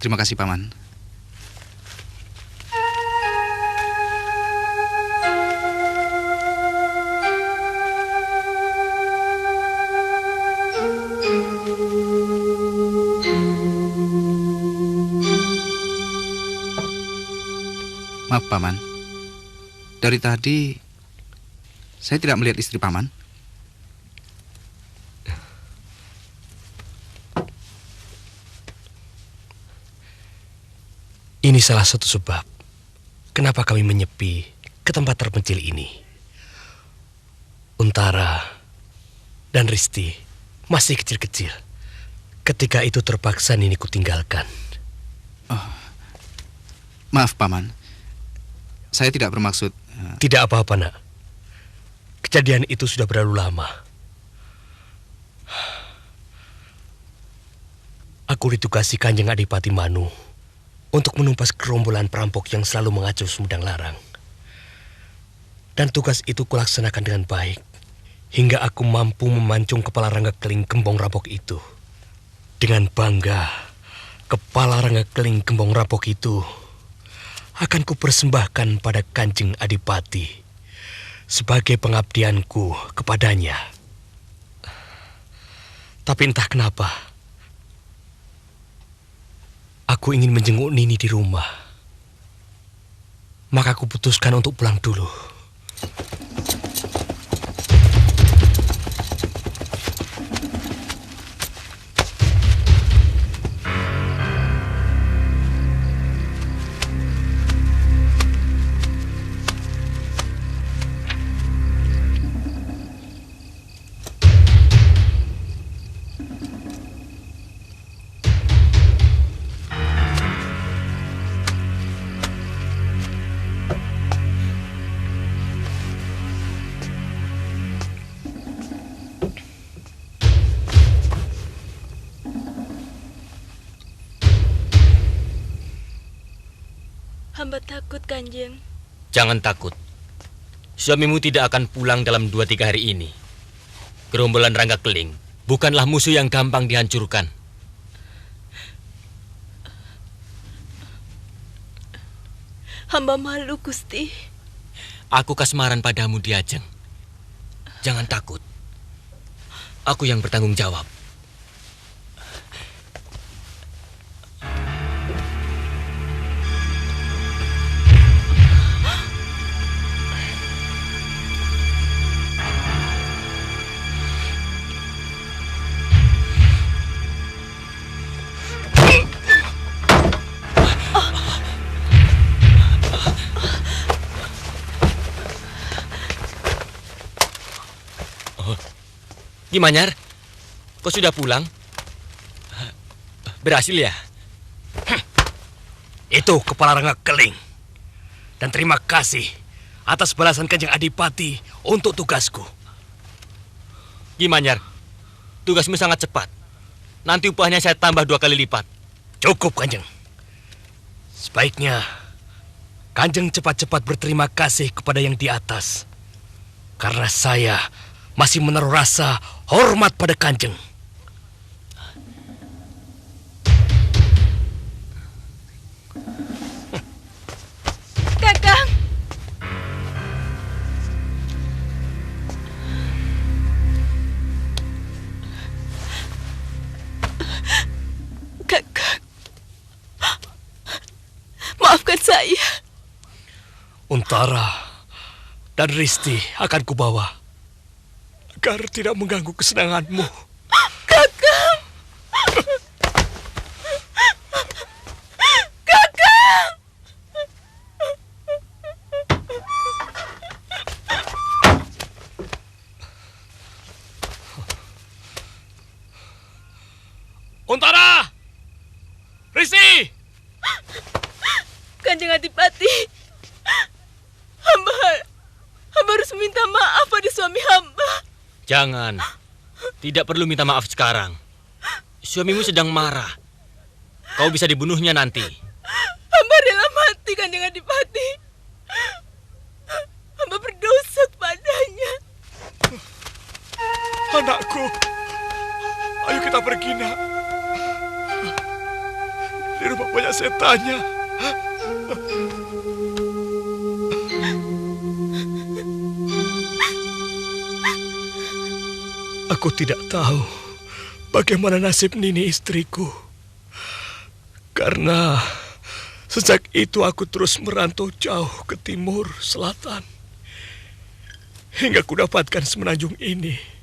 Terima kasih, Paman. Maaf, Paman. Dari tadi saya tidak melihat istri Paman. Ini salah satu sebab kenapa kami menyepi ke tempat terpencil ini. Untara dan Risti masih kecil-kecil. Ketika itu terpaksa Nini kutinggalkan. Oh, maaf, Paman. Saya tidak bermaksud... Tidak apa-apa, Nak. Kejadian itu sudah berlalu lama. Aku ditugasi Kanjeng Adipati Manu untuk menumpas gerombolan perampok yang selalu mengacu Sumedang Larang. Dan tugas itu kulaksanakan dengan baik, hingga aku mampu memancung kepala Rangga Keling Gembong Rampok itu. Dengan bangga, kepala Rangga Keling Gembong Rampok itu akan kupersembahkan pada Kanjeng Adipati sebagai pengabdianku kepadanya. Tapi entah kenapa, aku ingin menjenguk Nini di rumah. Maka aku putuskan untuk pulang dulu. Hamba takut, Kanjeng. Jangan takut. Suamimu tidak akan pulang dalam 2-3 hari ini. Gerombolan Rangga Keling bukanlah musuh yang gampang dihancurkan. Hamba malu, Gusti. Aku kasmaran padamu, Diajeng. Jangan takut. Aku yang bertanggung jawab. Gimanyar, kau sudah pulang? Berhasil ya? Itu kepala Rangga Keling. Dan terima kasih atas balasan Kanjeng Adipati untuk tugasku. Gimanyar, tugasmu sangat cepat. Nanti upahnya saya tambah 2 kali lipat. Cukup, Kanjeng. Sebaiknya Kanjeng cepat-cepat berterima kasih kepada yang di atas. Karena saya masih menaruh rasa hormat pada Kanjeng. Kakang! Kakang! Maafkan saya. Untara dan Risti akan kubawa agar tidak mengganggu kesenanganmu. Kakang! Kakang! Untara! Risti! Kanjeng Adipati, hamba harus minta maaf pada suami hamba. Jangan. Tidak perlu minta maaf sekarang. Suamimu sedang marah. Kau bisa dibunuhnya nanti. Hamba rela mati, Kanjeng Adipati. Hamba berdosa padanya. Anakku, ayo kita pergi, Nak. Di rumah banyak setannya. Aku tidak tahu bagaimana nasib Nini istriku. Karena sejak itu aku terus merantau jauh ke timur, selatan. Hingga ku dapatkan semenanjung ini.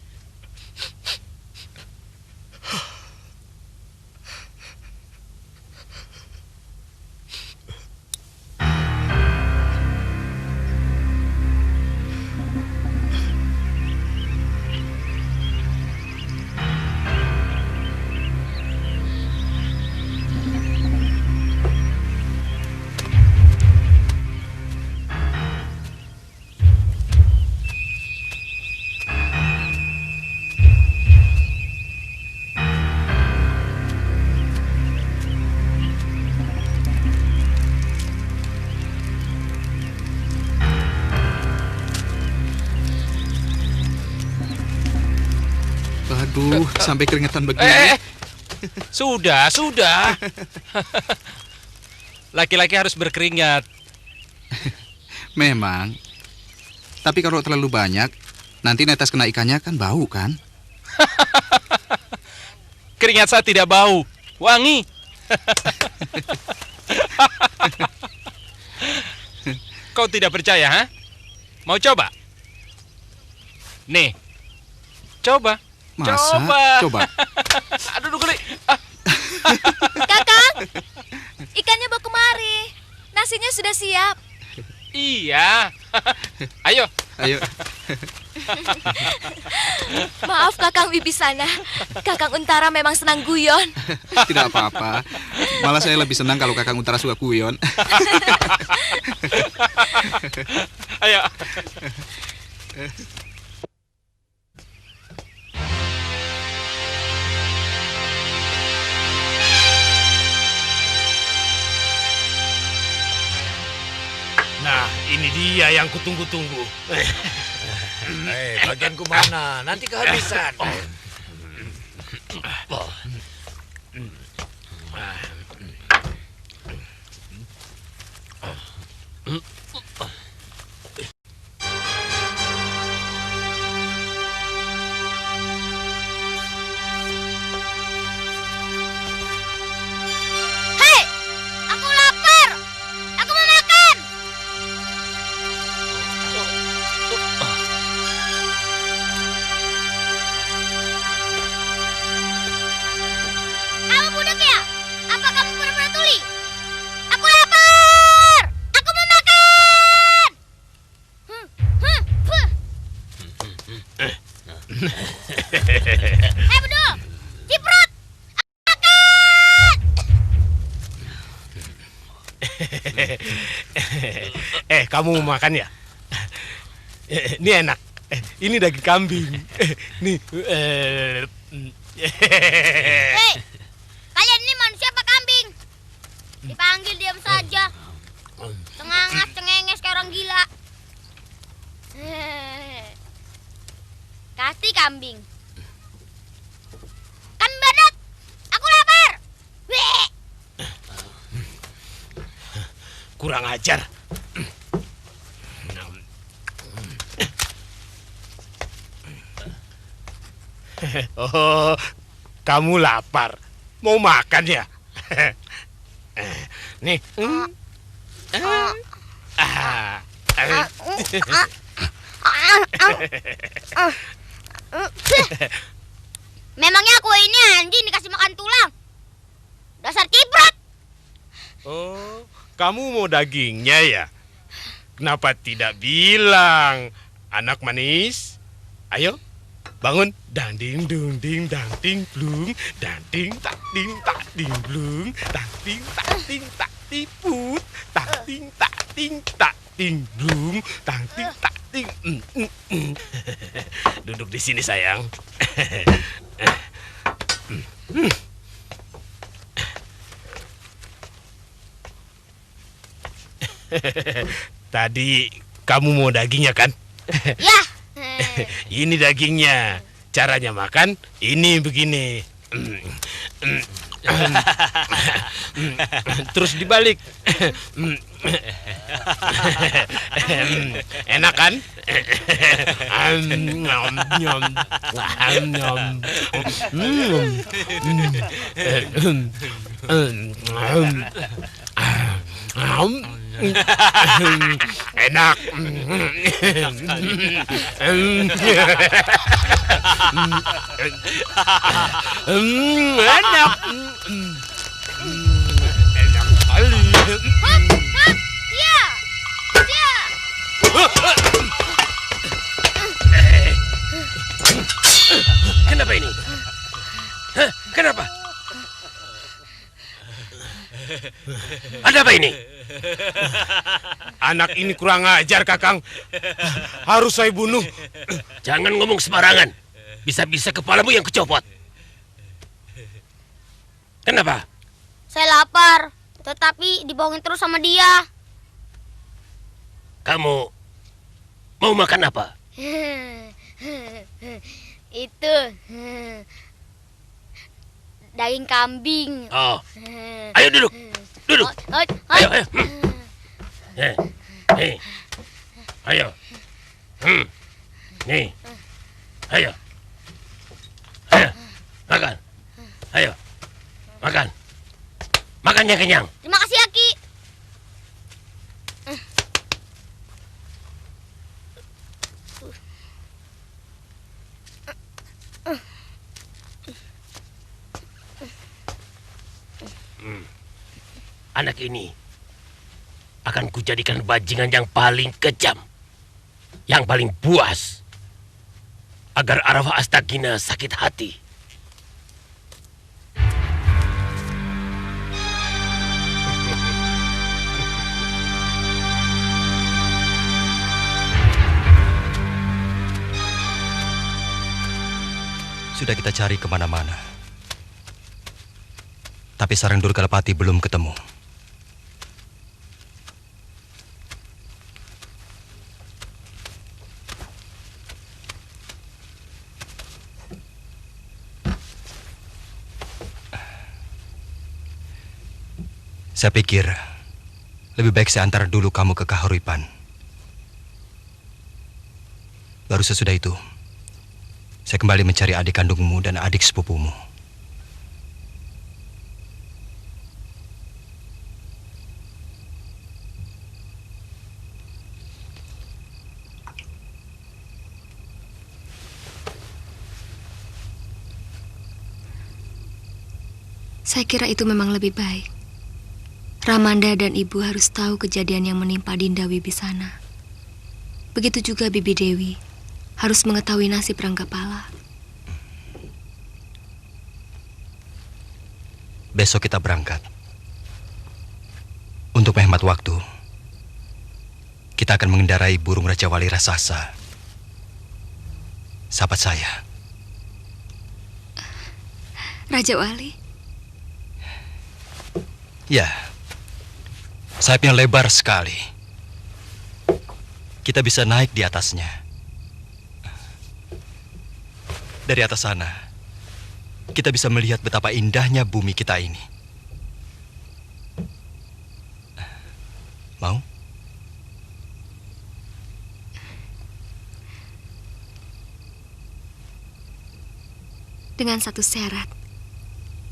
Aduh, sampai keringetan begini. Sudah. Laki-laki harus berkeringat. Memang. Tapi kalau terlalu banyak, nanti netes kena ikannya kan bau kan? Keringat saya tidak bau, wangi. Kau tidak percaya, ha? Mau coba? Nih, coba. Masa? Coba. Aduh, geli. Kakang, ikannya bawa kemari. Nasinya sudah siap. Iya. Ayo. Maaf Kakang Wibisana. Kakang Untara memang senang guyon. Tidak apa-apa. Malah saya lebih senang kalau Kakang Untara suka guyon. Ayo. Nah, ini dia yang kutunggu-tunggu. Bagianku mana? Nanti kehabisan. Hei, aku lapar. Aku mau makan. Kamu budak ya? Apa kamu pura-pura tuli? Aku lapar. Aku mau makan. Hei bedul, ciprut. Kamu mau makan ya? Ini enak. Ini daging kambing. Nih. Hei, kalian ini manusia apa kambing? Dipanggil diam saja. Cengangas, cengenges kayak orang gila. Kasih kambing. Kambing badut, aku lapar. Weh. Kurang ajar. Oh, kamu lapar. Mau makan ya? Nih. Memangnya aku ini anjing dikasih makan tulang? Dasar ciprut. Oh, kamu mau dagingnya ya? Kenapa tidak bilang? Anak manis, ayo bangun. Dang ding dung ding dang ting blung, dang ding tak ding tak ding blung, dang ding tak ding tak tiput, tak ding tak ding tak ding blung, dang ding tak ding. Duduk di sini sayang. Tadi kamu mau dagingnya kan? Ya. Ini dagingnya. Caranya makan ini begini. Terus dibalik. Enak kan? Enak. Enak. Enak kali. Iya. Iya. Kenapa ini? Hah? Kenapa? Ada apa ini? Anak ini kurang ajar, Kakang. Harus saya bunuh. Jangan ngomong sembarangan. Bisa-bisa kepalamu yang kecopot. Kenapa? Saya lapar, tetapi dibohongin terus sama dia. Kamu mau makan apa? Itu daging kambing. Oh, ayo duduk. Duduk. Ayo, ayo. Nih. Ayo. Nih. Ayo. Ayo. Makan. Ayo. Makan. Makan yang kenyang. Terima kasih ya, Ki. Anak ini akan kujadikan bajingan yang paling kejam, yang paling buas, agar Arwah Astagina sakit hati. Sudah kita cari kemana-mana, tapi sarang Durgalapati belum ketemu. Saya pikir lebih baik saya antar dulu kamu ke Kahuripan. Baru sesudah itu, saya kembali mencari adik kandungmu dan adik sepupumu. Saya kira itu memang lebih baik. Ramanda dan ibu harus tahu kejadian yang menimpa Dinda Wibisana. Begitu juga Bibi Dewi harus mengetahui nasib Ranggapala. Besok kita berangkat. Untuk menghemat waktu, kita akan mengendarai burung Raja Wali Rasasa. Sahabat saya. Raja Wali? Ya. Sayapnya lebar sekali. Kita bisa naik di atasnya. Dari atas sana, kita bisa melihat betapa indahnya bumi kita ini. Mau? Dengan satu syarat.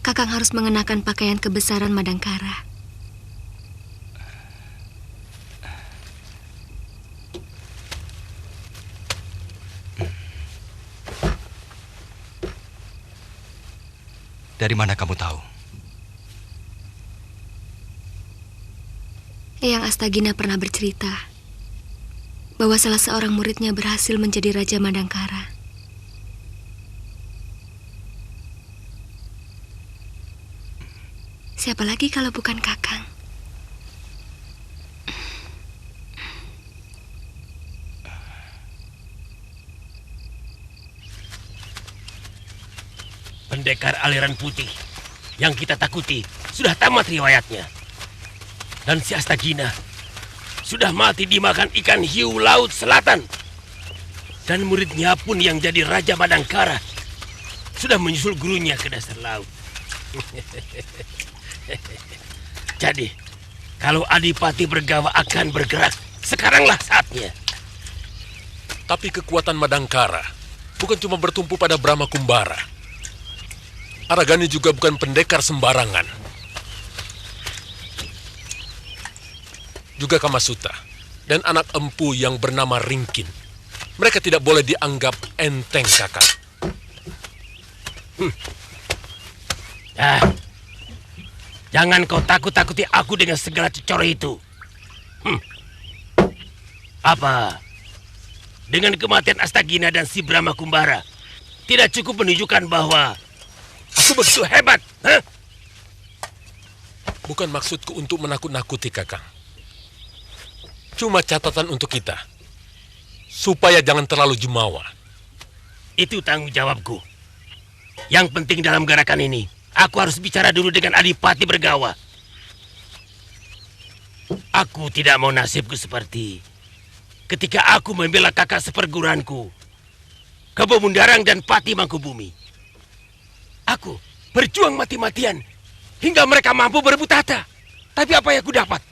Kakang harus mengenakan pakaian kebesaran Madangkara. Dari mana kamu tahu? Eyang Astagina pernah bercerita bahwa salah seorang muridnya berhasil menjadi Raja Madangkara. Siapa lagi kalau bukan Kakang? Pendekar aliran putih yang kita takuti sudah tamat riwayatnya. Dan si Astagina sudah mati dimakan ikan hiu laut selatan. Dan muridnya pun yang jadi Raja Madangkara sudah menyusul gurunya ke dasar laut. Jadi, kalau Adipati Bergawa akan bergerak, sekaranglah saatnya. Tapi kekuatan Madangkara bukan cuma bertumpu pada Brahma Kumbara. Aragani juga bukan pendekar sembarangan. Juga Kamasuta dan anak empu yang bernama Ringkin. Mereka tidak boleh dianggap enteng, Kakang. Jangan kau takut-takuti aku dengan segala cecoro itu. Apa? Dengan kematian Astagina dan si Brahma Kumbara, tidak cukup menunjukkan bahwa aku begitu hebat? Bukan maksudku untuk menakut-nakuti, Kakang. Cuma catatan untuk kita, supaya jangan terlalu jumawa. Itu tanggung jawabku. Yang penting dalam gerakan ini, aku harus bicara dulu dengan Adipati Bergawa. Aku tidak mau nasibku seperti ketika aku membela kakak seperguruanku, Kebo Mundarang dan Pati Mangkubumi. Aku berjuang mati-matian hingga mereka mampu berebut tahta. Tapi apa yang aku dapat?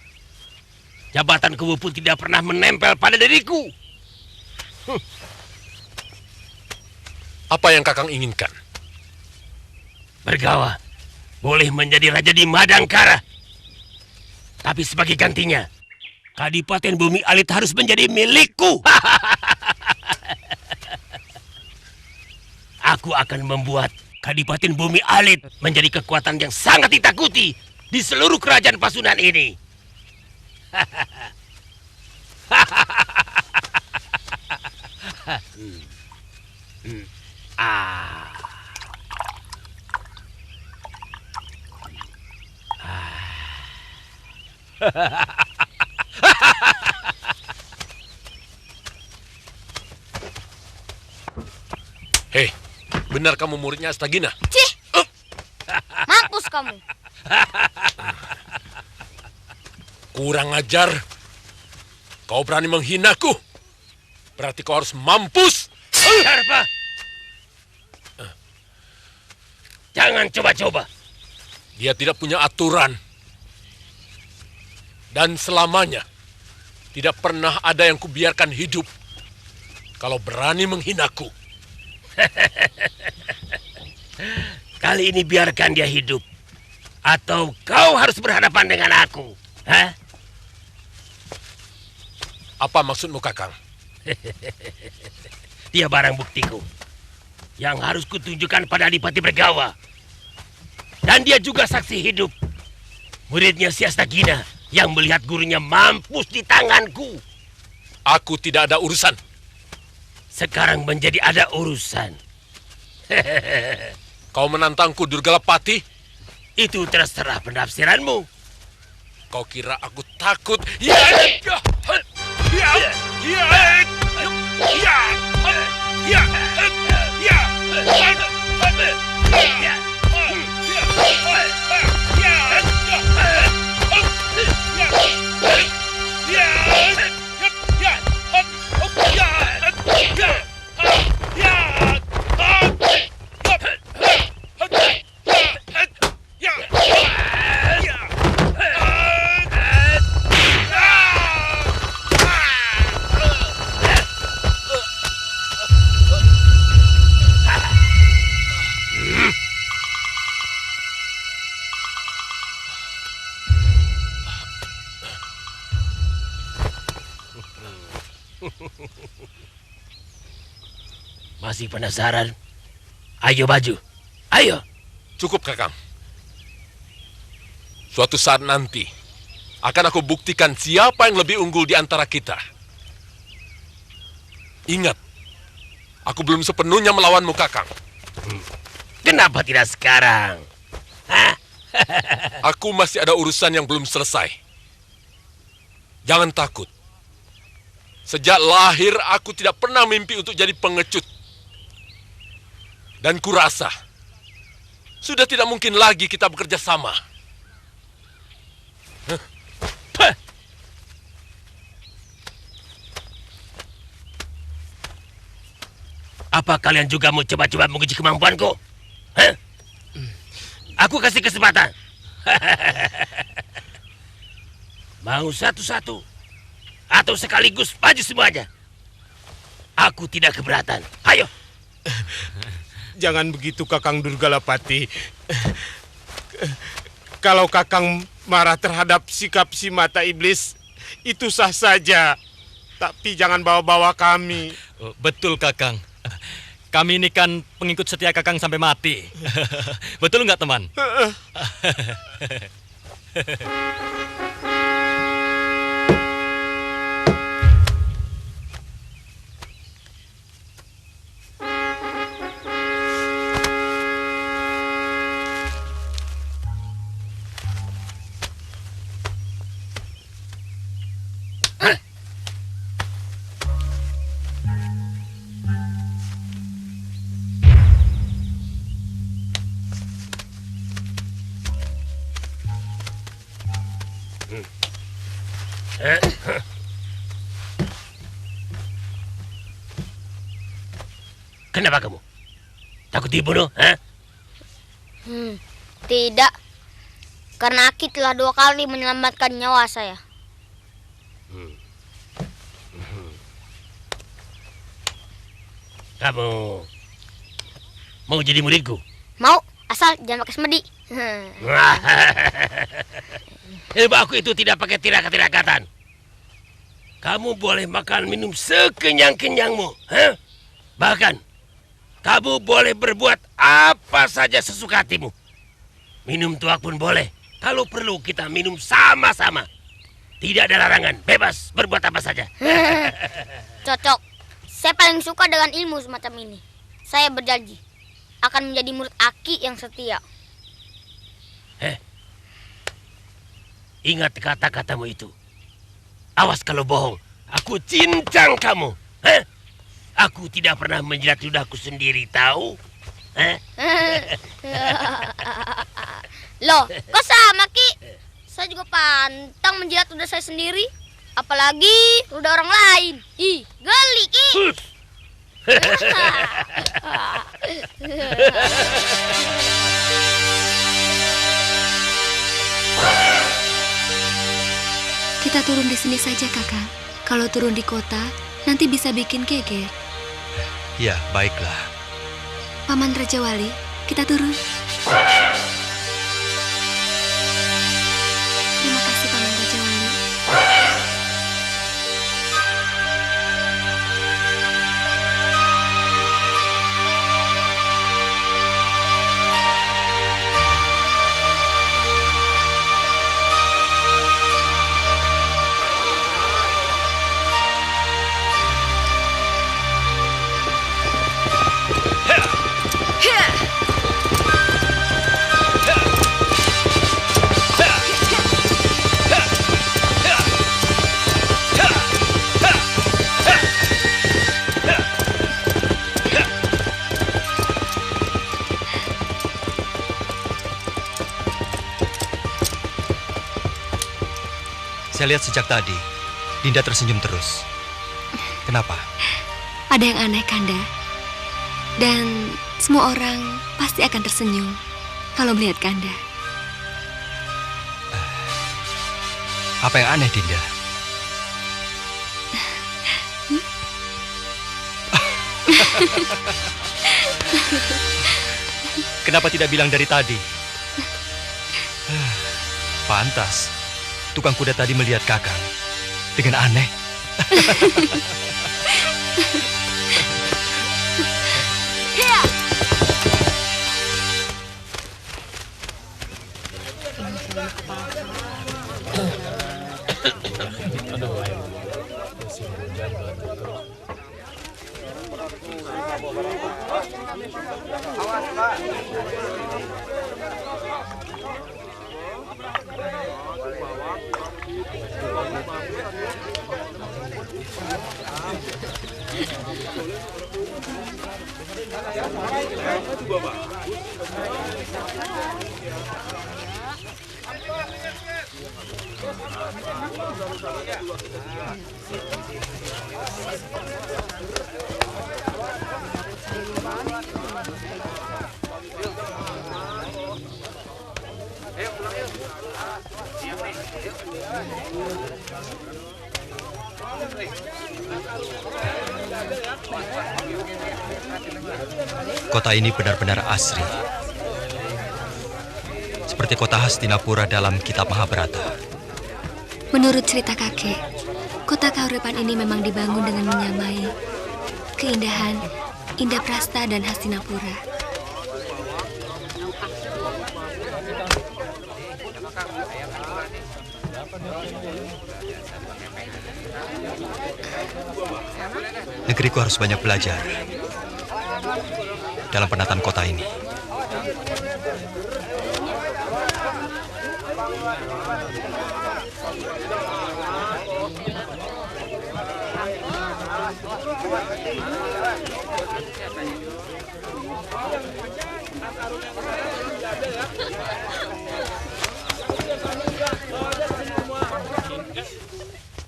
Jabatan Kebo pun tidak pernah menempel pada diriku. Apa yang Kakang inginkan? Bergawa boleh menjadi raja di Madangkara. Tapi sebagai gantinya, Kadipaten Bumi Alit harus menjadi milikku. Aku akan membuat Kadipaten Bumi Alit menjadi kekuatan yang sangat ditakuti di seluruh kerajaan Pasundan ini. Hei, benar kamu muridnya Astagina? Cih! Mampus kamu. Kurang ajar. Kau berani menghinaku. Berarti kau harus mampus. Harpa! Jangan coba-coba. Dia tidak punya aturan. Dan selamanya tidak pernah ada yang kubiarkan hidup. Kalau berani menghinaku. Kali ini biarkan dia hidup. Atau kau harus berhadapan dengan aku. Hah? Apa maksudmu, Kakang? Dia barang buktiku yang harus kutunjukkan pada Adipati Bergawa. Dan dia juga saksi hidup. Muridnya si Astagina yang melihat gurunya mampus di tanganku. Aku tidak ada urusan. Sekarang menjadi ada urusan. Kau menantangku, Durgalapati? Itu terserah penafsiranmu. Kau kira aku takut? Ya! Ya! Ya! Ya! Ya! Masih penasaran? Ayo maju. Ayo. Cukup, Kakang. Suatu saat nanti akan aku buktikan siapa yang lebih unggul di antara kita. Ingat, aku belum sepenuhnya melawanmu, Kakang. Kenapa tidak sekarang? Hah? Aku masih ada urusan yang belum selesai. Jangan takut. Sejak lahir aku tidak pernah mimpi untuk jadi pengecut. Dan kurasa sudah tidak mungkin lagi kita bekerja sama. Apa kalian juga mau coba-coba menguji kemampuanku? Hah? Aku kasih kesempatan. Mau satu-satu atau sekaligus maju semuanya? Aku tidak keberatan. Ayo. Jangan begitu Kakang Durgalapati. Kalau Kakang marah terhadap sikap si mata iblis, itu sah saja. Tapi jangan bawa-bawa kami. Betul Kakang. Kami ini kan pengikut setia Kakang sampai mati. Betul nggak teman? Kenapa kamu? Takut dibunuh? Hah? Tidak. Karena Aki telah 2 kali menyelamatkan nyawa saya. Kamu mau jadi muridku? Mau, asal jangan pakai semedi. Ilmu aku itu tidak pakai tirakat-tirakatan. Kamu boleh makan minum sekenyang-kenyangmu. Hah? Bahkan kamu boleh berbuat apa saja sesuka hatimu. Minum tuak pun boleh. Kalau perlu kita minum sama-sama. Tidak ada larangan. Bebas berbuat apa saja. Cocok. Saya paling suka dengan ilmu semacam ini. Saya berjanji akan menjadi murid Aki yang setia. Ingat kata-katamu itu. Awas kalau bohong. Aku cincang kamu. Aku tidak pernah menjilat ludahku sendiri, tahu? Loh, kok sama Ki? Saya juga pantang menjilat ludah saya sendiri. Apalagi ludah orang lain. Ih, geli Ki. Kita turun di sini saja, Kakang. Kalau turun di kota, nanti bisa bikin geger. Ya, baiklah. Paman Raja Wali, kita turun. Terima kasih, Paman Raja Wali. Saya lihat sejak tadi, Dinda tersenyum terus. Kenapa? Ada yang aneh, Kanda. Dan semua orang pasti akan tersenyum kalau melihat Kanda. Apa yang aneh, Dinda? Kenapa tidak bilang dari tadi? Pantas. Tukang kuda tadi melihat Kakang dengan aneh. Kota ini benar-benar asri. Seperti kota Hastinapura dalam kitab Mahabharata. Menurut cerita kakek, kota Kaurepan ini memang dibangun dengan menyamai keindahan Indraprastha dan Hastinapura. Negeriku harus banyak belajar dalam penataan kota ini.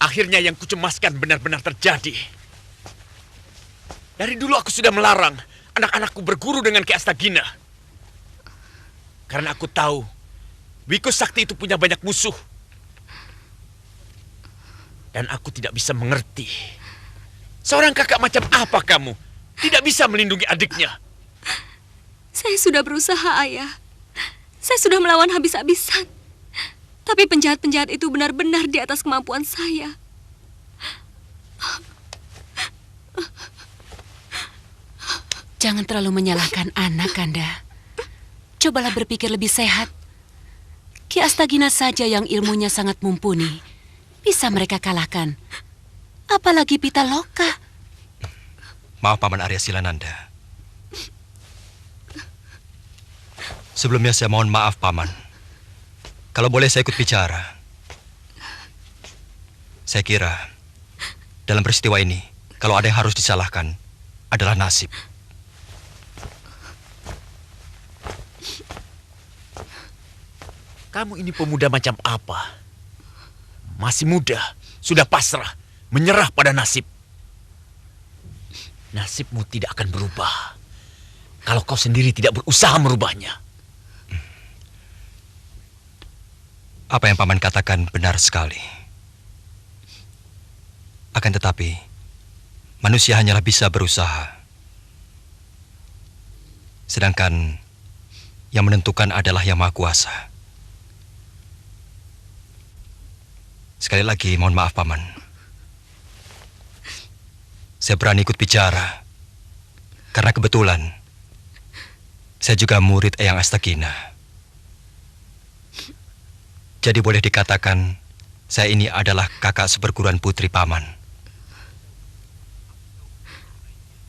Akhirnya yang kucemaskan benar-benar terjadi. Dari dulu aku sudah melarang anak-anakku berguru dengan Ki Astagina. Karena aku tahu Wiku Sakti itu punya banyak musuh. Dan aku tidak bisa mengerti. Seorang kakak macam apa kamu? Tidak bisa melindungi adiknya. Saya sudah berusaha, Ayah. Saya sudah melawan habis-habisan. Tapi penjahat-penjahat itu benar-benar di atas kemampuan saya. Jangan terlalu menyalahkan anak, Kanda. Cobalah berpikir lebih sehat. Ki Astagina saja yang ilmunya sangat mumpuni. Bisa mereka kalahkan. Apalagi Pitaloka. Maaf Paman Arya Silananda. Sebelumnya saya mohon maaf Paman. Kalau boleh saya ikut bicara. Saya kira dalam peristiwa ini, kalau ada yang harus disalahkan adalah nasib. Kamu ini pemuda macam apa? Masih muda, sudah pasrah, menyerah pada nasib. Nasibmu tidak akan berubah kalau kau sendiri tidak berusaha merubahnya. Apa yang Paman katakan benar sekali. Akan tetapi, manusia hanyalah bisa berusaha. Sedangkan yang menentukan adalah Yang Maha Kuasa. Sekali lagi, mohon maaf, Paman. Saya berani ikut bicara. Karena kebetulan, saya juga murid Eyang Astagina. Jadi boleh dikatakan, saya ini adalah kakak seperguruan putri Paman.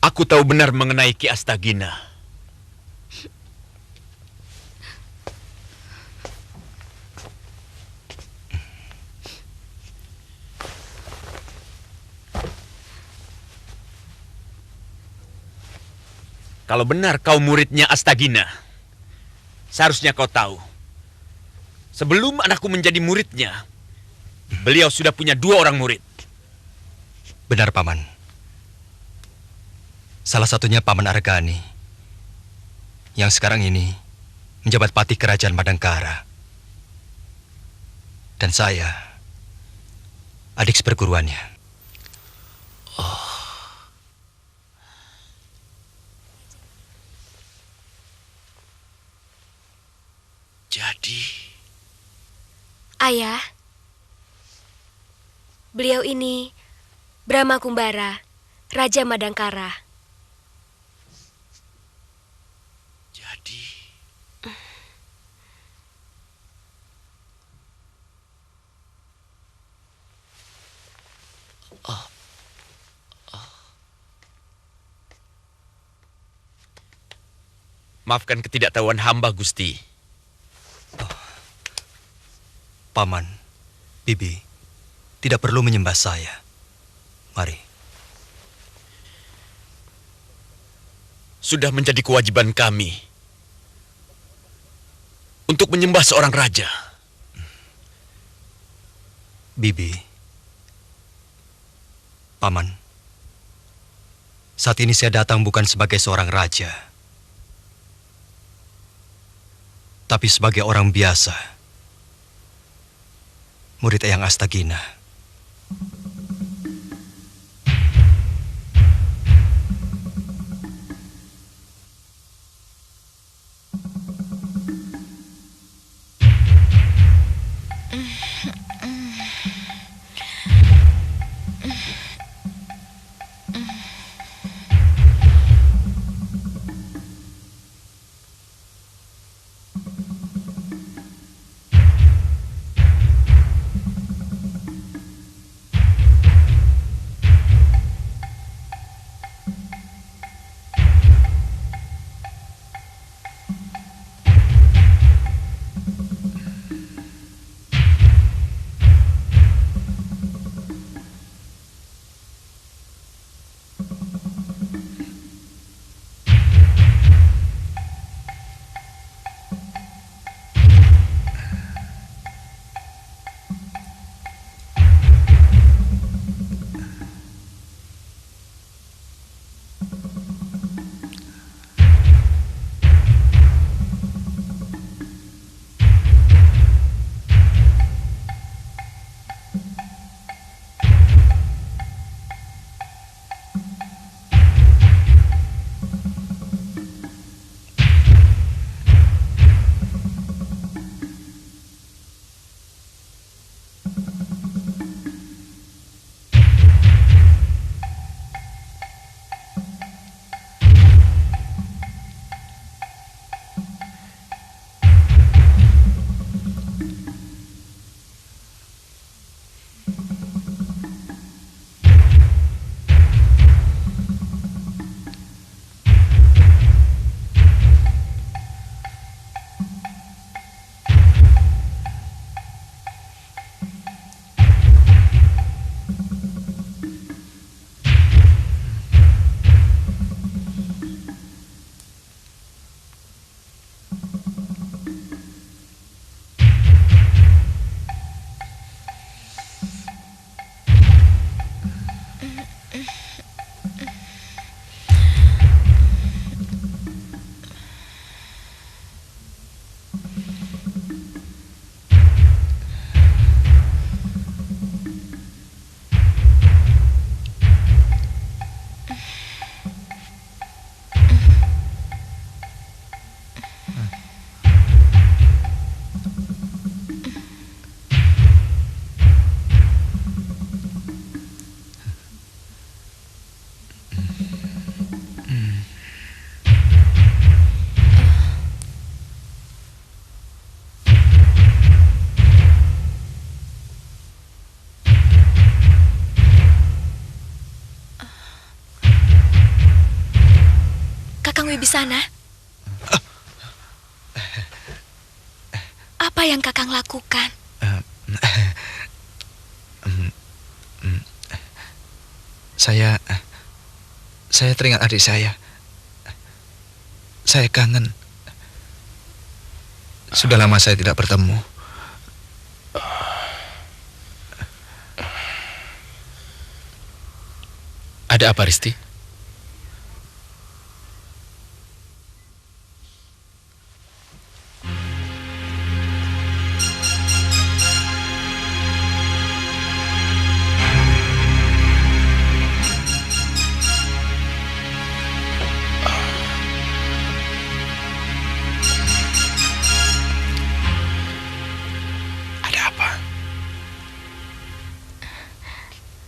Aku tahu benar mengenai Ki Astagina. Kalau benar kau muridnya Astagina, seharusnya kau tahu. Sebelum anakku menjadi muridnya, beliau sudah punya 2 orang murid. Benar, Paman. Salah satunya Paman Argani, yang sekarang ini menjabat patih kerajaan Madangkara. Dan saya, adik seperguruannya. Jadi... Ayah, beliau ini Brahma Kumbara, Raja Madangkara. Jadi... Maafkan ketidaktahuan hamba, Gusti. Paman, Bibi, tidak perlu menyembah saya. Mari. Sudah menjadi kewajiban kami untuk menyembah seorang raja. Bibi, Paman, saat ini saya datang bukan sebagai seorang raja, tapi sebagai orang biasa murid Eyang Astagina. Kakang Wibisana? Apa yang Kakang lakukan? Saya teringat adik saya. Saya kangen. Sudah lama saya tidak bertemu. Ada apa, Risti?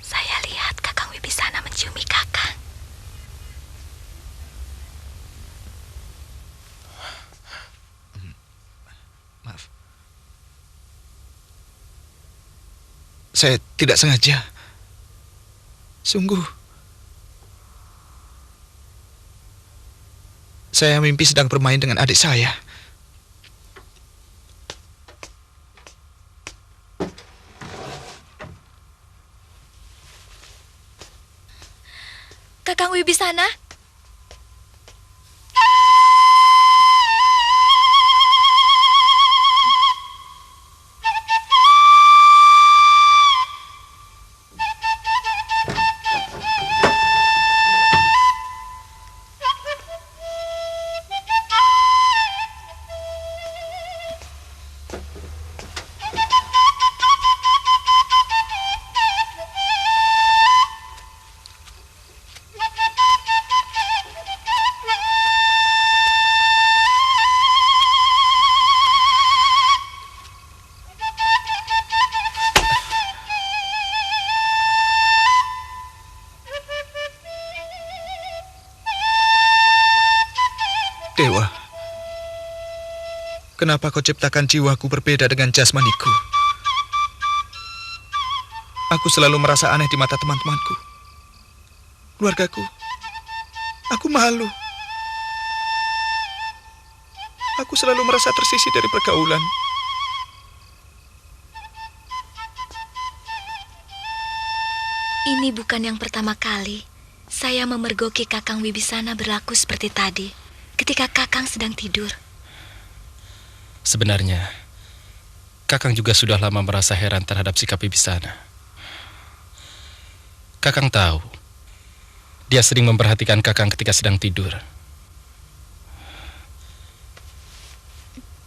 Saya lihat Kakang Wibisana menciumi Kakang. Maaf. Saya tidak sengaja. Sungguh. Saya mimpi sedang bermain dengan adik saya. Kakang Wibisana? Kenapa kau ciptakan jiwaku berbeda dengan jasmaniku? Aku selalu merasa aneh di mata teman-temanku, keluargaku. Aku malu. Aku selalu merasa tersisih dari pergaulan. Ini bukan yang pertama kali saya memergoki Kakang Wibisana berlaku seperti tadi ketika Kakang sedang tidur. Sebenarnya, Kakang juga sudah lama merasa heran terhadap sikap Wibisana. Kakang tahu, dia sering memperhatikan Kakang ketika sedang tidur.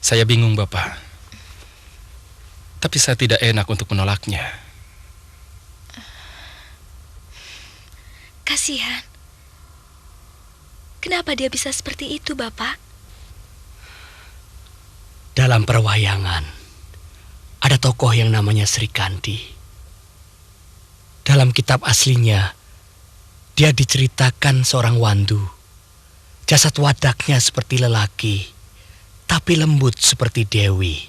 Saya bingung, Bapak. Tapi saya tidak enak untuk menolaknya. Kasihan. Kenapa dia bisa seperti itu, Bapak? Dalam perwayangan, ada tokoh yang namanya Sri Kandi. Dalam kitab aslinya, dia diceritakan seorang wandu. Jasad wadaknya seperti lelaki, tapi lembut seperti dewi.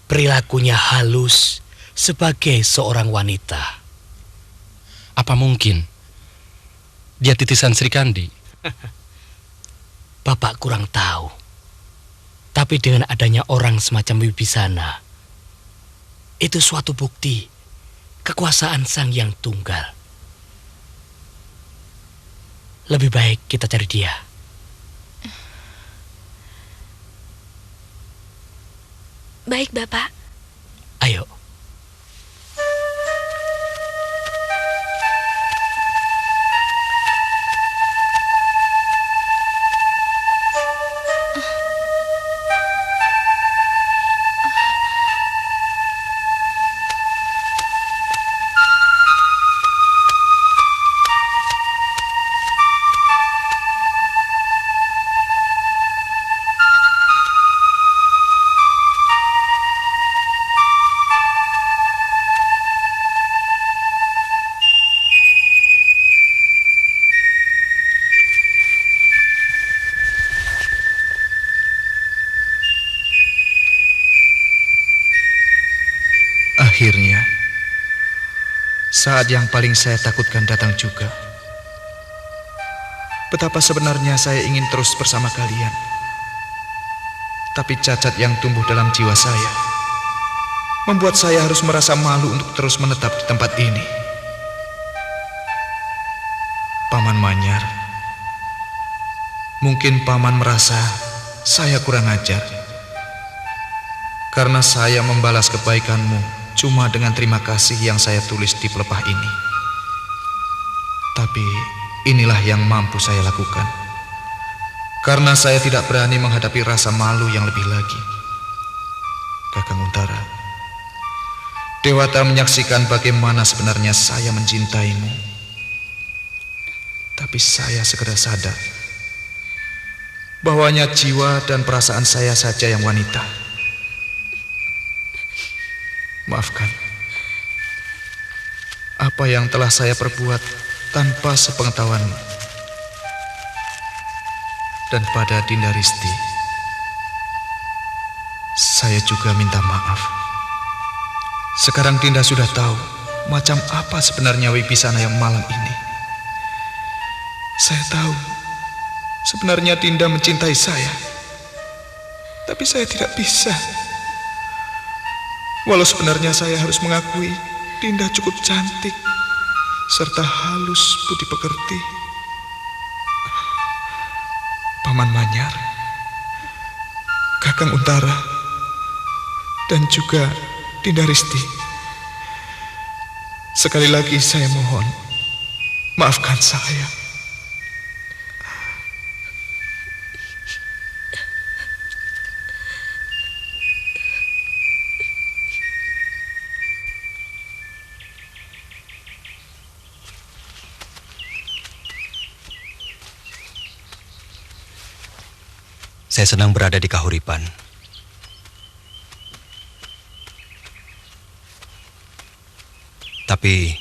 Perilakunya halus sebagai seorang wanita. Apa mungkin dia titisan Sri Kandi? Bapak kurang tahu. Tapi dengan adanya orang semacam Wibisana, itu suatu bukti kekuasaan Sang Yang Tunggal. Lebih baik kita cari dia. Baik, Bapak. Ayo. Akhirnya, saat yang paling saya takutkan datang juga. Betapa sebenarnya saya ingin terus bersama kalian. Tapi cacat yang tumbuh dalam jiwa saya membuat saya harus merasa malu untuk terus menetap di tempat ini. Paman Manyar, mungkin Paman merasa saya kurang ajar karena saya membalas kebaikanmu cuma dengan terima kasih yang saya tulis di pelepah ini. Tapi inilah yang mampu saya lakukan, karena saya tidak berani menghadapi rasa malu yang lebih lagi. Kakang Untara, Dewata menyaksikan bagaimana sebenarnya saya mencintaimu. Tapi saya segera sadar bahwanya jiwa dan perasaan saya saja yang wanita. Maafkan apa yang telah saya perbuat tanpa sepengetahuanmu. Dan pada Dinda Risti, saya juga minta maaf. Sekarang Dinda sudah tahu macam apa sebenarnya Wibisana yang malang ini. Saya tahu sebenarnya Dinda mencintai saya, tapi saya tidak bisa. Walau sebenarnya saya harus mengakui Dinda cukup cantik serta halus budi pekerti. Paman Manyar, Kakang Untara, dan juga Dinda Risti, sekali lagi saya mohon, maafkan saya. Saya senang berada di Kahuripan. Tapi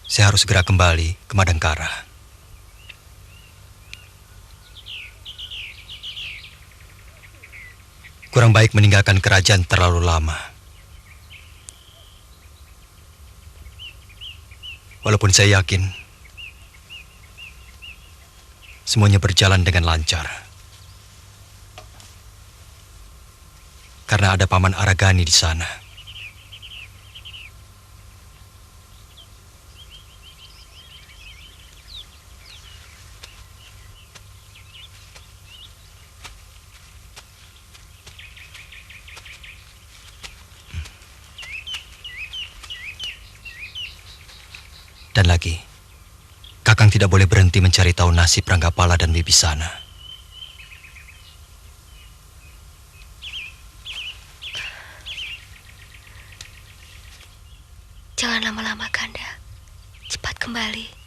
saya harus segera kembali ke Madangkara. kurang baik meninggalkan kerajaan terlalu lama. Walaupun saya yakin semuanya berjalan dengan lancar. Karena ada Paman Aragani di sana. Dan lagi, Kakang tidak boleh berhenti mencari tahu nasib Ranggapala dan Wibisana. Jangan lama-lama, Kanda. Cepat kembali.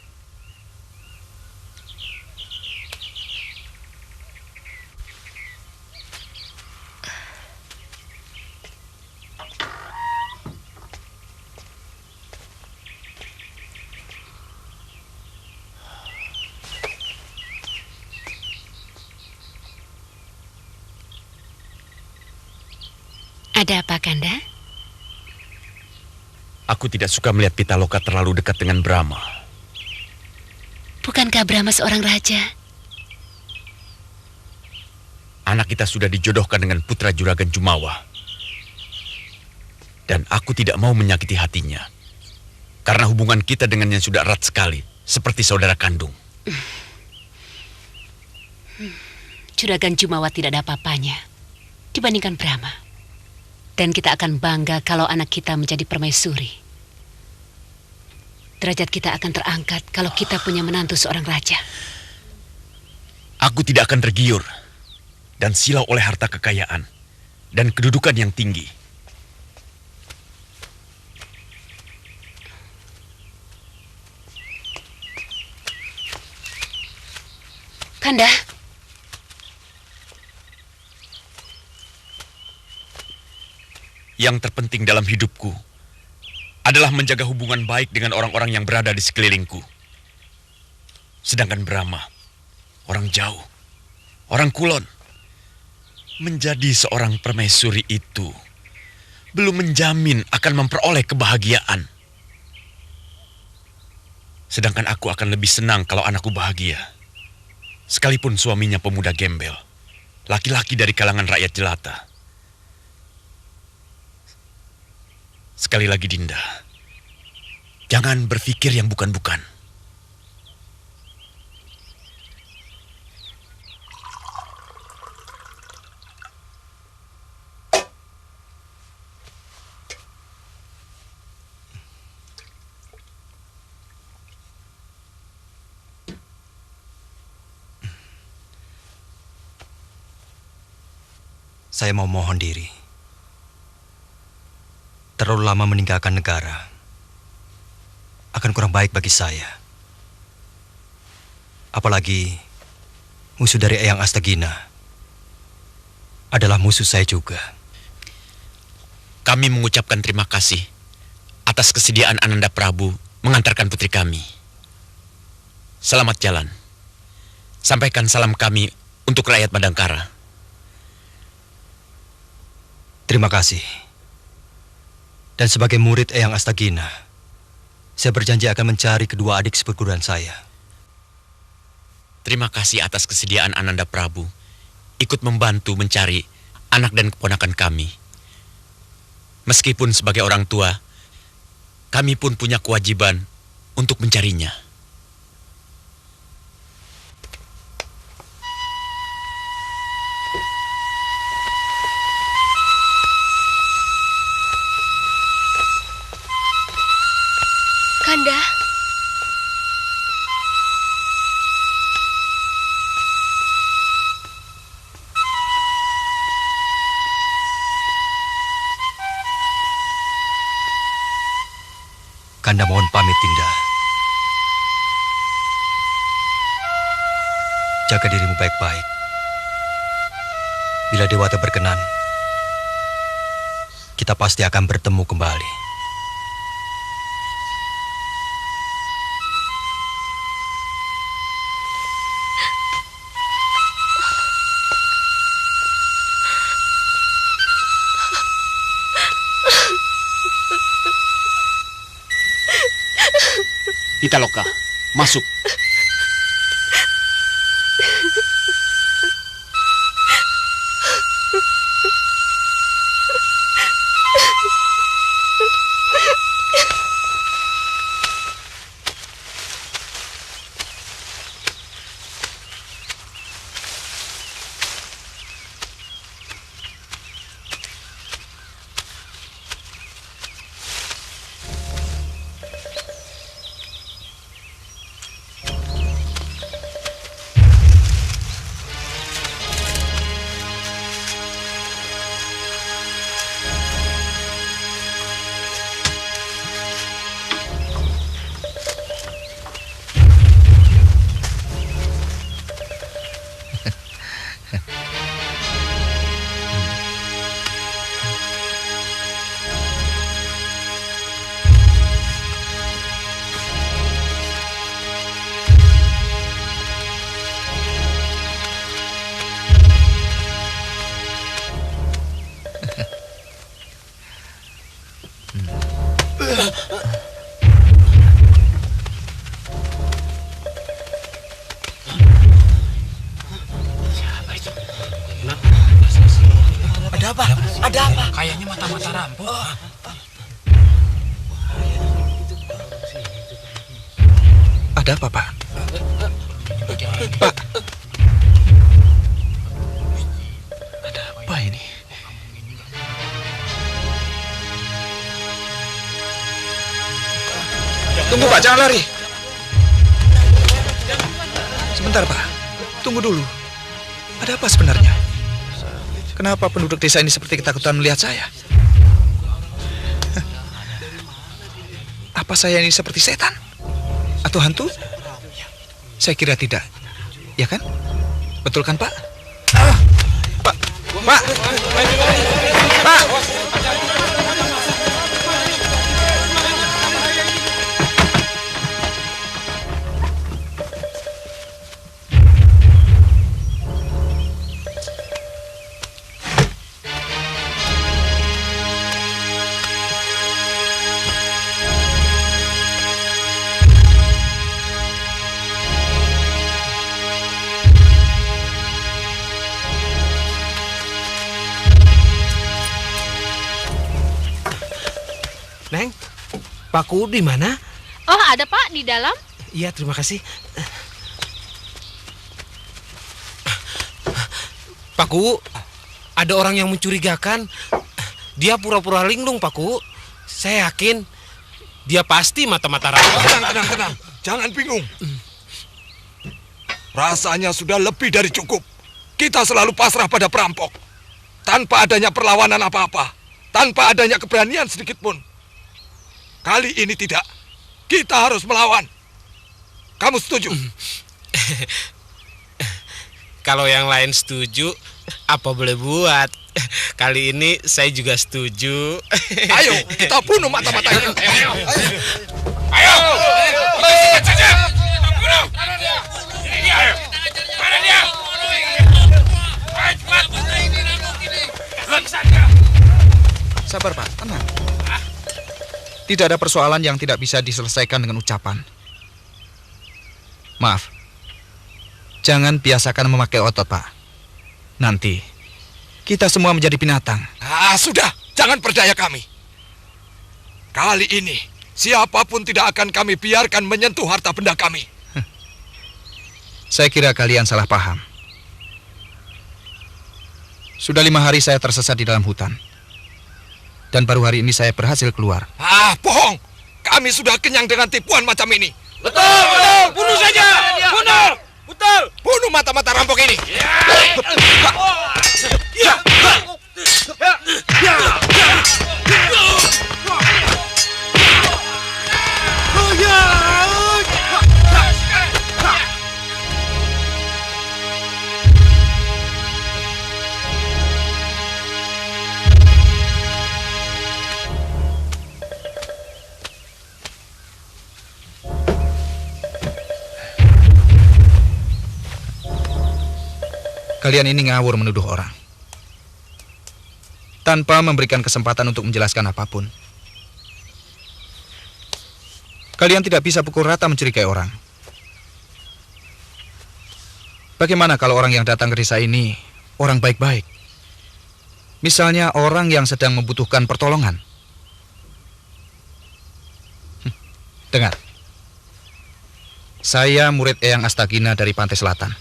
Ada apa, Kanda? Aku tidak suka melihat Pitaloka terlalu dekat dengan Brahma. Bukankah Brahma seorang raja? Anak kita sudah dijodohkan dengan putra Juragan Jumawa. Dan aku tidak mau menyakiti hatinya. Karena hubungan kita dengannya sudah erat sekali, seperti saudara kandung. Juragan Jumawa tidak ada apa-apanya dibandingkan Brahma. Dan kita akan bangga kalau anak kita menjadi permaisuri. Derajat kita akan terangkat kalau kita punya menantu seorang raja. Aku tidak akan tergiur dan silau oleh harta kekayaan dan kedudukan yang tinggi. Kanda, yang terpenting dalam hidupku adalah menjaga hubungan baik dengan orang-orang yang berada di sekelilingku. Sedangkan Brahma, orang jauh, orang kulon, menjadi seorang permaisuri itu belum menjamin akan memperoleh kebahagiaan. Sedangkan aku akan lebih senang kalau anakku bahagia. Sekalipun suaminya pemuda gembel, laki-laki dari kalangan rakyat jelata. Sekali lagi Dinda, jangan berpikir yang bukan-bukan. Saya mau mohon diri. Terlalu lama meninggalkan negara akan kurang baik bagi saya. Apalagi musuh dari Eyang Astagina adalah musuh saya juga. Kami mengucapkan terima kasih atas kesediaan Ananda Prabu mengantarkan putri kami. Selamat jalan. Sampaikan salam kami untuk rakyat Madangkara. Terima kasih. Dan sebagai murid Eyang Astagina, saya berjanji akan mencari kedua adik seperguruan saya. Terima kasih atas kesediaan Ananda Prabu ikut membantu mencari anak dan keponakan kami. Meskipun sebagai orang tua, kami pun punya kewajiban untuk mencarinya. Kanda. Kanda mohon pamit, Dinda. Jaga dirimu baik-baik. Bila Dewata berkenan, kita pasti akan bertemu kembali. Pitaloka, masuk. Ada apa? Ada apa? Kayaknya mata-mata rampok. Ada apa, Pak? Pak. Ada apa ini? Tunggu, Pak, jangan lari. Sebentar, Pak. Tunggu dulu. Ada apa sebenarnya? Kenapa penduduk desa ini seperti ketakutan melihat saya? Apa saya ini seperti setan? Atau hantu? Saya kira tidak. Ya kan? Betul kan, Pak? Pak! Pak! Pak! Neng, Pak Ku di mana? Oh, ada Pak di dalam. Iya, terima kasih. Pak Ku, ada orang yang mencurigakan. Dia pura-pura linglung, Pak Ku. Saya yakin dia pasti mata-mata rampok. Tenang. Jangan bingung. Rasanya sudah lebih dari cukup. Kita selalu pasrah pada perampok. Tanpa adanya perlawanan apa-apa. Tanpa adanya keberanian sedikit pun. Kali ini tidak. Kita harus melawan. Kamu setuju? Kalau yang lain setuju, apa boleh buat? Kali ini saya juga setuju. Ayo, kita bunuh mata-matanya. Ayo! Bersihkan saja! Bunuh! Mana dia? Ini dia! Mana dia? Cepat! Sabar, Pak. Tenang. Tidak ada persoalan yang tidak bisa diselesaikan dengan ucapan. Maaf. Jangan biasakan memakai otot, Pak. Nanti kita semua menjadi binatang. Sudah, jangan berdaya kami. Kali ini siapapun tidak akan kami biarkan menyentuh harta benda kami. Saya kira kalian salah paham. Sudah 5 hari saya tersesat di dalam hutan. Dan baru hari ini saya berhasil keluar. Bohong. Kami sudah kenyang dengan tipuan macam ini. Betul! Bunuh saja! Bunuh! Betul! Bunuh mata-mata rampok ini. Kalian ini ngawur menuduh orang. Tanpa memberikan kesempatan untuk menjelaskan apapun. Kalian tidak bisa pukul rata mencurigai orang. Bagaimana kalau orang yang datang ke desa ini orang baik-baik? Misalnya orang yang sedang membutuhkan pertolongan. Dengar. Saya murid Eyang Astagina dari Pantai Selatan.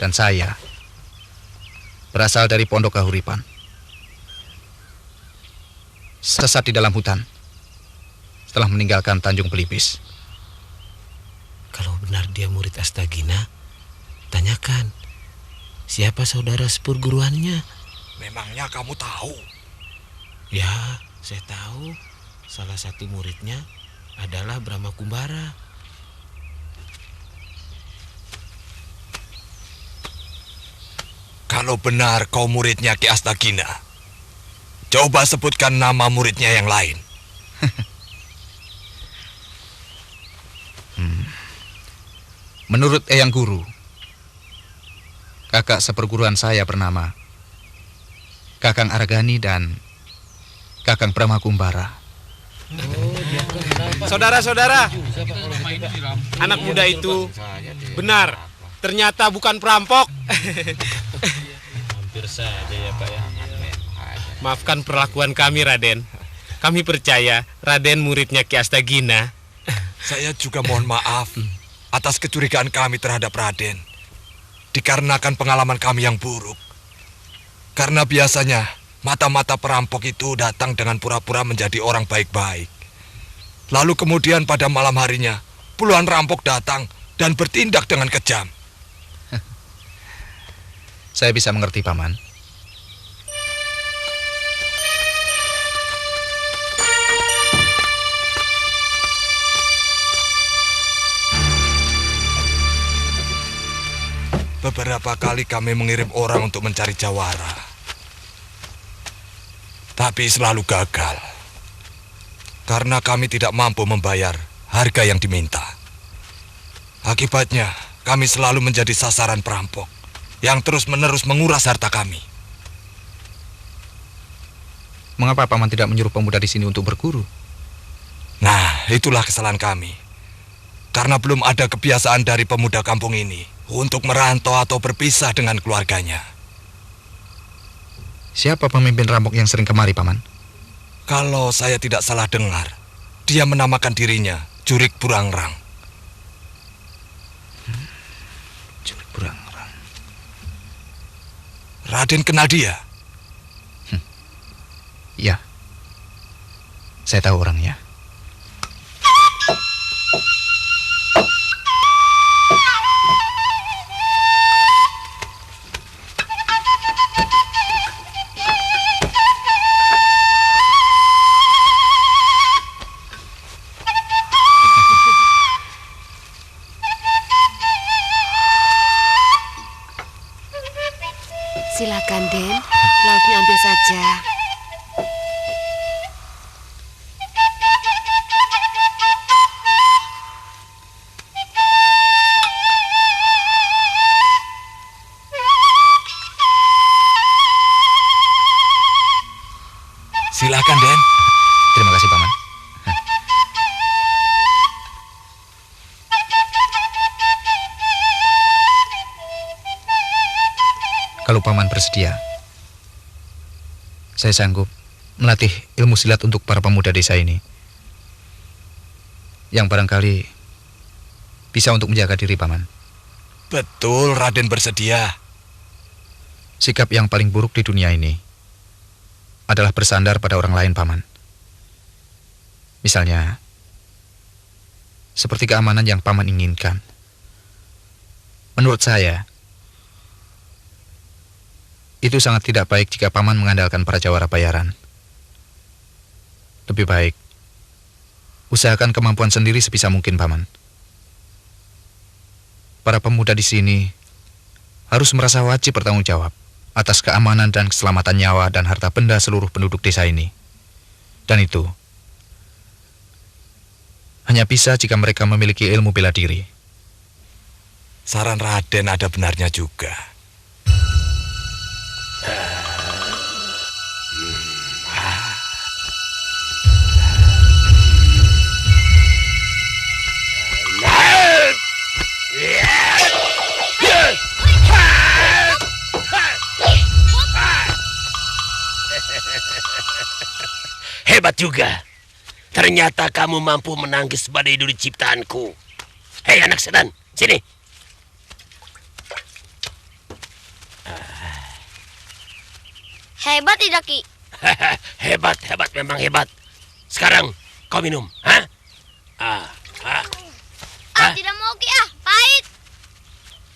Dan saya berasal dari Pondok Kahuripan. Sesat di dalam hutan setelah meninggalkan Tanjung Pelipis. Kalau benar dia murid Astagina, tanyakan siapa saudara seperguruannya. Memangnya kamu tahu? Ya, saya tahu. Salah satu muridnya adalah Brahma Kumbara. Kalau benar kau muridnya Ki Astagina, coba sebutkan nama muridnya yang lain. Menurut Eyang Guru, kakak seperguruan saya bernama Kakang Argani dan Kakang Brahma Kumbara. Saudara-saudara, anak muda itu benar, ternyata bukan perampok. Hampir saja ya Pak ya. Maafkan perlakuan kami, Raden. Kami percaya Raden muridnya Ki Astagina. Saya juga mohon maaf atas kecurigaan kami terhadap Raden. Dikarenakan pengalaman kami yang buruk. Karena biasanya mata-mata perampok itu datang dengan pura-pura menjadi orang baik-baik. Lalu kemudian pada malam harinya, puluhan rampok datang dan bertindak dengan kejam. Saya bisa mengerti, Paman. Beberapa kali kami mengirim orang untuk mencari jawara. Tapi selalu gagal. Karena kami tidak mampu membayar harga yang diminta. Akibatnya, kami selalu menjadi sasaran perampok yang terus-menerus menguras harta kami. Mengapa Paman tidak menyuruh pemuda di sini untuk berguru? Nah, itulah kesalahan kami. Karena belum ada kebiasaan dari pemuda kampung ini untuk merantau atau berpisah dengan keluarganya. Siapa pemimpin rampok yang sering kemari, Paman? Kalau saya tidak salah dengar, dia menamakan dirinya Jurik Burangrang. Jurik Burangrang. Raden kenal dia? Iya. Saya tahu orangnya. Silakan, Den. Lauknya ambil saja. Silakan, Den. Terima kasih, Paman. Kalau Paman bersedia, saya sanggup melatih ilmu silat untuk para pemuda desa ini. Yang barangkali bisa untuk menjaga diri, Paman. Betul, Raden bersedia. Sikap yang paling buruk di dunia ini adalah bersandar pada orang lain, Paman. Misalnya, seperti keamanan yang Paman inginkan. Menurut saya, itu sangat tidak baik jika Paman mengandalkan para jawara bayaran. Lebih baik, usahakan kemampuan sendiri sebisa mungkin, Paman. Para pemuda di sini harus merasa wajib bertanggung jawab atas keamanan dan keselamatan nyawa dan harta benda seluruh penduduk desa ini. Dan itu hanya bisa jika mereka memiliki ilmu bela diri. Saran Raden ada benarnya juga. Hebat juga. Ternyata kamu mampu menangkis badai duri ciptaanku. Hei anak setan, sini. Hebat tidak, Ki? Hebat, memang hebat. Sekarang kau minum, ha? Tidak mau, Ki, pahit.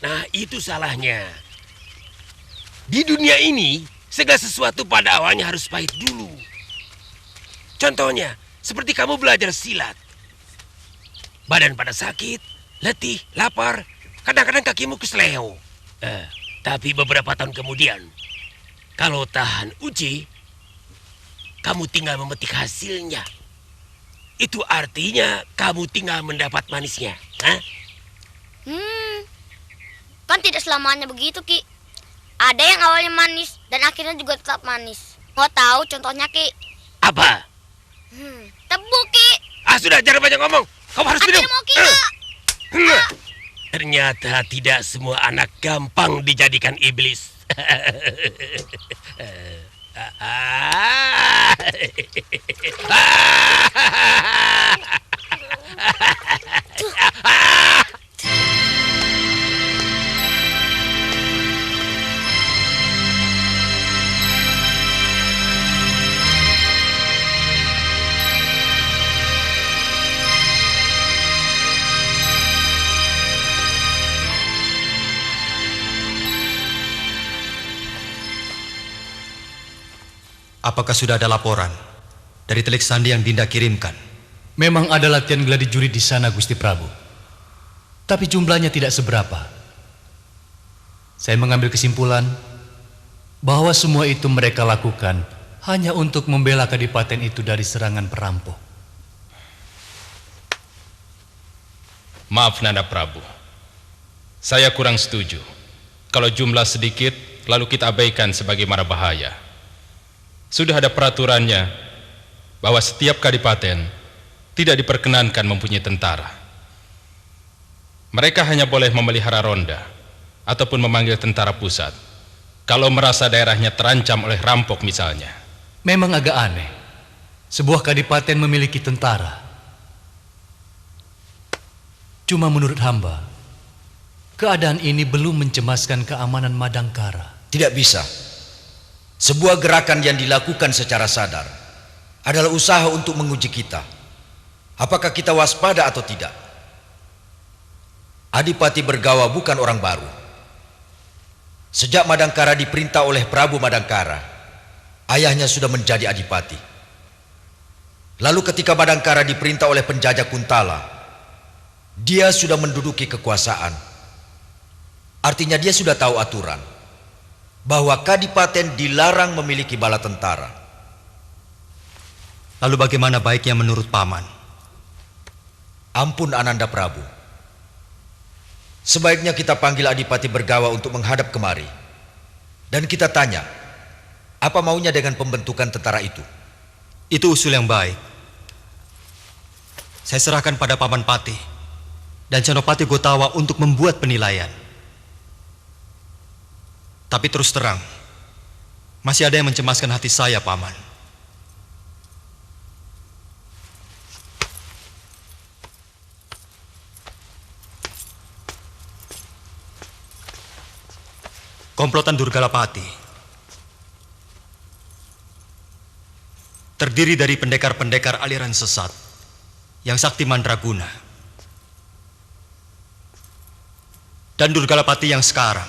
Nah, itu salahnya. Di dunia ini, segala sesuatu pada awalnya harus pahit dulu. Contohnya, seperti kamu belajar silat. Badan pada sakit, letih, lapar, kadang-kadang kakimu kesleo. Tapi beberapa tahun kemudian, kalau tahan uji, kamu tinggal memetik hasilnya. Itu artinya kamu tinggal mendapat manisnya. Kan tidak selamanya begitu, Ki. Ada yang awalnya manis dan akhirnya juga tetap manis. Mau tahu contohnya, Ki? Apa? Tebu, Ki. Sudah, jangan banyak ngomong. Kamu harus minum. Tidak mau, Ki. Ternyata tidak semua anak gampang dijadikan iblis. Apakah sudah ada laporan dari Telik Sandi yang Dinda kirimkan? Memang ada latihan gladi juri di sana, Gusti Prabu. Tapi jumlahnya tidak seberapa. Saya mengambil kesimpulan bahwa semua itu mereka lakukan hanya untuk membela kadipaten itu dari serangan perampok. Maaf Nanda Prabu, saya kurang setuju kalau jumlah sedikit lalu kita abaikan sebagai mara bahaya. Sudah ada peraturannya bahwa setiap kadipaten tidak diperkenankan mempunyai tentara. Mereka hanya boleh memelihara ronda ataupun memanggil tentara pusat kalau merasa daerahnya terancam oleh rampok misalnya. Memang agak aneh, sebuah kadipaten memiliki tentara. Cuma menurut hamba, keadaan ini belum mencemaskan keamanan Madangkara. Tidak bisa. Sebuah gerakan yang dilakukan secara sadar adalah usaha untuk menguji kita. Apakah kita waspada atau tidak? Adipati Bergawa bukan orang baru. Sejak Madangkara diperintah oleh Prabu Madangkara, ayahnya sudah menjadi adipati. Lalu ketika Madangkara diperintah oleh penjajah Kuntala, dia sudah menduduki kekuasaan. Artinya dia sudah tahu aturan bahwa kadipaten dilarang memiliki bala tentara. Lalu bagaimana baiknya menurut Paman? Ampun Ananda Prabu. Sebaiknya kita panggil Adipati Bergawa untuk menghadap kemari. Dan kita tanya, apa maunya dengan pembentukan tentara itu? Itu usul yang baik. Saya serahkan pada Paman Patih dan Senopati Gotawa untuk membuat penilaian. Tapi terus terang, masih ada yang mencemaskan hati saya, Paman. Komplotan Durgalapati terdiri dari pendekar-pendekar aliran sesat yang sakti mandraguna. Dan Durgalapati yang sekarang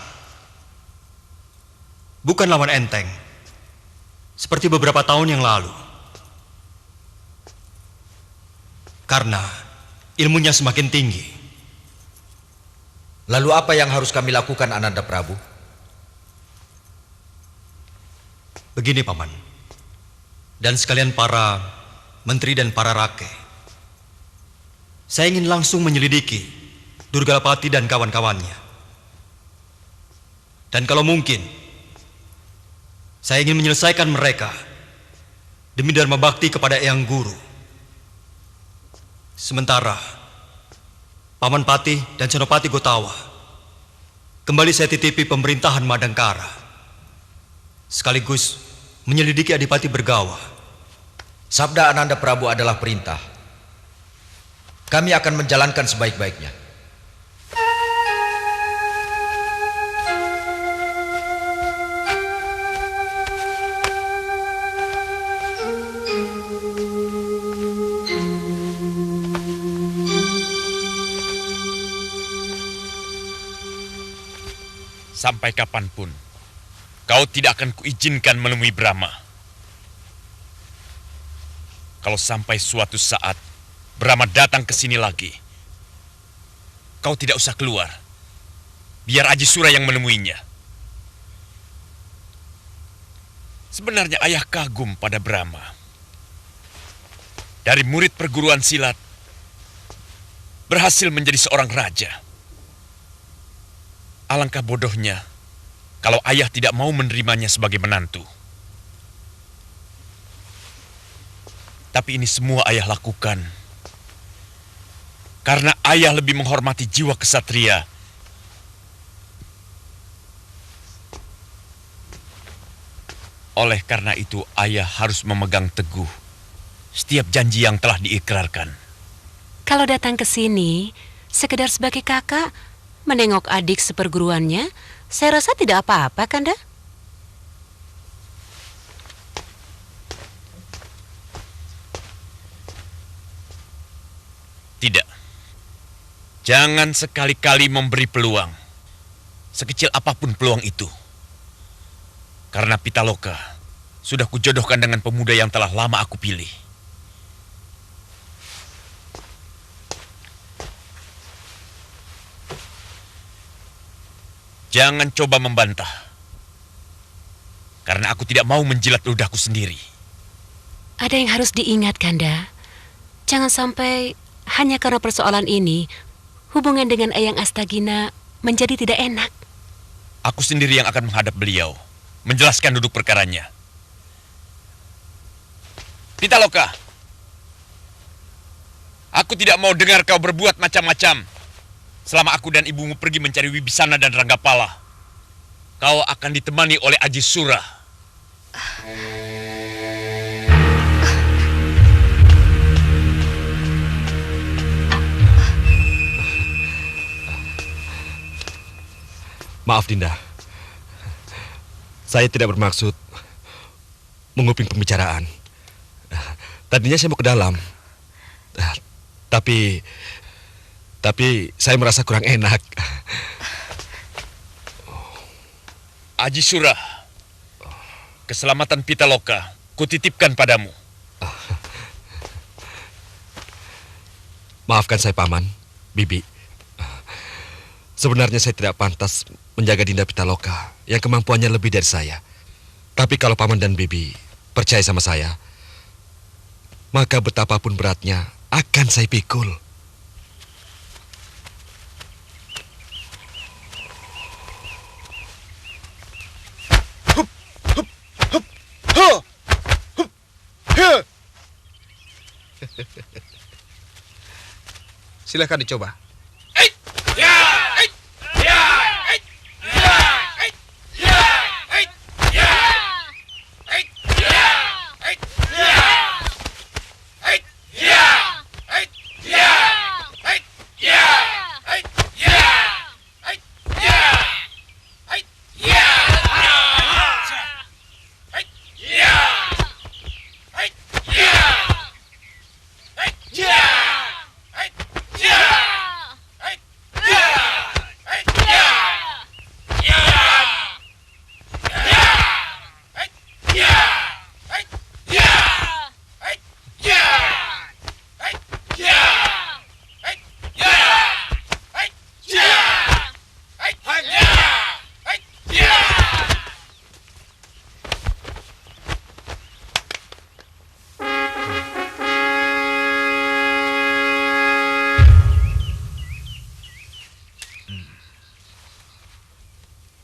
bukan lawan enteng seperti beberapa tahun yang lalu. Karena ilmunya semakin tinggi. Lalu apa yang harus kami lakukan, Ananda Prabu? Begini, Paman. Dan sekalian para menteri dan para rakyat. Saya ingin langsung menyelidiki Durgalapati dan kawan-kawannya. Dan kalau mungkin, saya ingin menyelesaikan mereka demi dharma bakti kepada Eyang Guru. Sementara Paman Patih dan Senopati Gotawa kembali saya titipi pemerintahan Madangkara, sekaligus menyelidiki Adipati Bergawa. Sabda Ananda Prabu adalah perintah. Kami akan menjalankan sebaik-baiknya. Sampai kapanpun, kau tidak akan kuizinkan menemui Brahma. Kalau sampai suatu saat Brahma datang ke sini lagi, kau tidak usah keluar. Biar Aji Sura yang menemuinya. Sebenarnya ayah kagum pada Brahma. Dari murid perguruan silat, berhasil menjadi seorang raja. Alangkah bodohnya kalau ayah tidak mau menerimanya sebagai menantu. Tapi ini semua ayah lakukan karena ayah lebih menghormati jiwa kesatria oleh karena itu ayah harus memegang teguh setiap janji yang telah diikrarkan. Kalau datang ke sini sekedar sebagai kakak, menengok adik seperguruannya, saya rasa tidak apa-apa, Kanda. Tidak. Jangan sekali-kali memberi peluang. Sekecil apapun peluang itu. Karena Pitaloka sudah kujodohkan dengan pemuda yang telah lama aku pilih. Jangan coba membantah. Karena aku tidak mau menjilat ludahku sendiri. Ada yang harus diingat, Kanda. Jangan sampai hanya karena persoalan ini, hubungan dengan Eyang Astagina menjadi tidak enak. Aku sendiri yang akan menghadap beliau, menjelaskan duduk perkaranya. Pitaloka, aku tidak mau dengar kau berbuat macam-macam. Selama aku dan ibumu pergi mencari Wibisana dan Ranggapala, kau akan ditemani oleh Aji Sura. Maaf Dinda, saya tidak bermaksud menguping pembicaraan. Tadinya saya mau ke dalam, tapi saya merasa kurang enak. Aji Sura, keselamatan Pitaloka kutitipkan padamu. Maafkan saya Paman, Bibi. Sebenarnya saya tidak pantas menjaga Dinda Pitaloka yang kemampuannya lebih dari saya. Tapi kalau Paman dan Bibi percaya sama saya, maka betapapun beratnya akan saya pikul. Silakan dicoba.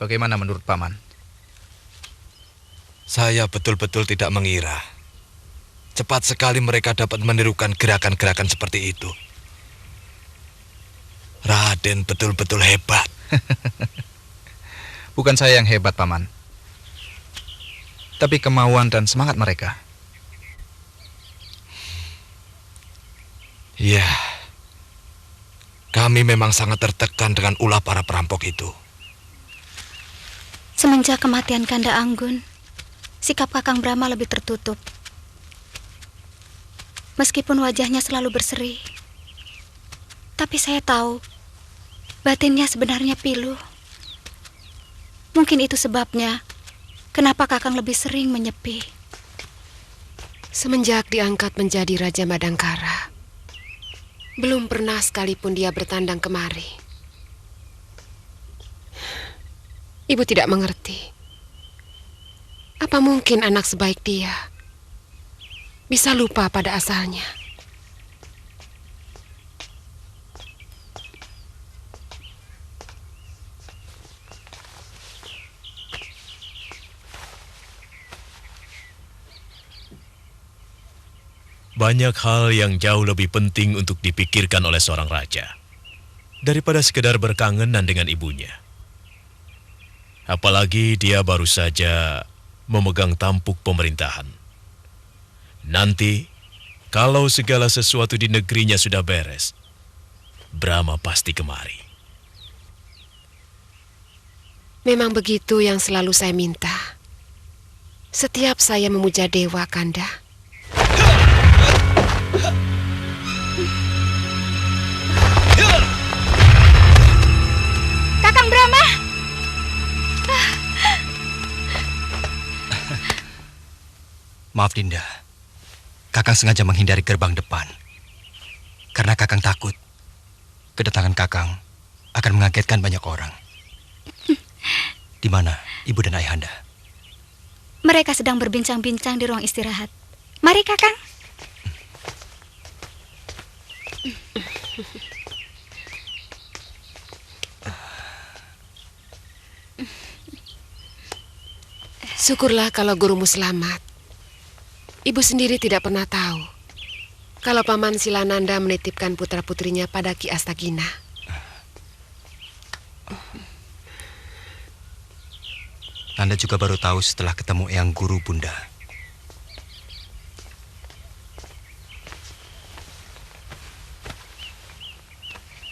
Bagaimana menurut Paman? Saya betul-betul tidak mengira. Cepat sekali mereka dapat menirukan gerakan-gerakan seperti itu. Raden betul-betul hebat. Bukan saya yang hebat, Paman. tapi kemauan dan semangat mereka. Ya, kami memang sangat tertekan dengan ulah para perampok itu. Semenjak kematian Kanda Anggun, sikap Kakang Brahma lebih tertutup. Meskipun wajahnya selalu berseri, tapi saya tahu batinnya sebenarnya pilu. Mungkin itu sebabnya kenapa Kakang lebih sering menyepi. Semenjak diangkat menjadi Raja Madangkara, belum pernah sekalipun dia bertandang kemari. Ibu tidak mengerti. Apa mungkin anak sebaik dia bisa lupa pada asalnya? Banyak hal yang jauh lebih penting untuk dipikirkan oleh seorang raja daripada sekedar berkangenan dengan ibunya. Apalagi dia baru saja memegang tampuk pemerintahan. Nanti, kalau segala sesuatu di negerinya sudah beres, Brahma pasti kemari. Memang begitu yang selalu saya minta. Setiap saya memuja dewa, Kanda. Kakang Brahma! Maaf Dinda, Kakang sengaja menghindari gerbang depan. Karena Kakang takut kedatangan Kakang akan mengagetkan banyak orang. Di mana Ibu dan Ayahanda? Mereka sedang berbincang-bincang di ruang istirahat. Mari Kakang. Syukurlah kalau gurumu selamat. Ibu sendiri tidak pernah tahu kalau Paman Silananda menitipkan putra-putrinya pada Ki Astagina. Nanda juga baru tahu setelah ketemu Eyang Guru, Bunda.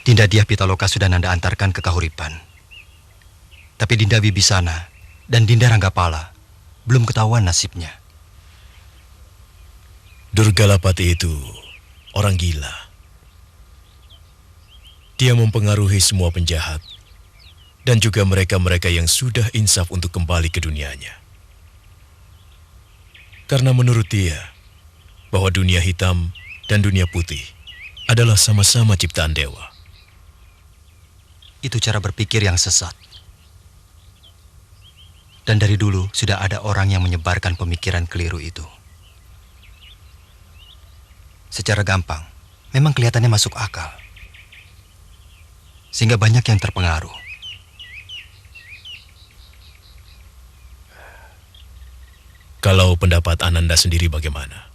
Dinda Dyah Pitaloka sudah Nanda antarkan ke Kahuripan. Tapi Dinda Wibisana dan Dinda Ranggapala belum ketahuan nasibnya. Durgalapati itu orang gila. Dia mempengaruhi semua penjahat dan juga mereka-mereka yang sudah insaf untuk kembali ke dunianya. Karena menurut dia bahwa dunia hitam dan dunia putih adalah sama-sama ciptaan dewa. Itu cara berpikir yang sesat. Dan dari dulu sudah ada orang yang menyebarkan pemikiran keliru itu. Secara gampang, memang kelihatannya masuk akal. Sehingga banyak yang terpengaruh. Kalau pendapat Ananda sendiri bagaimana?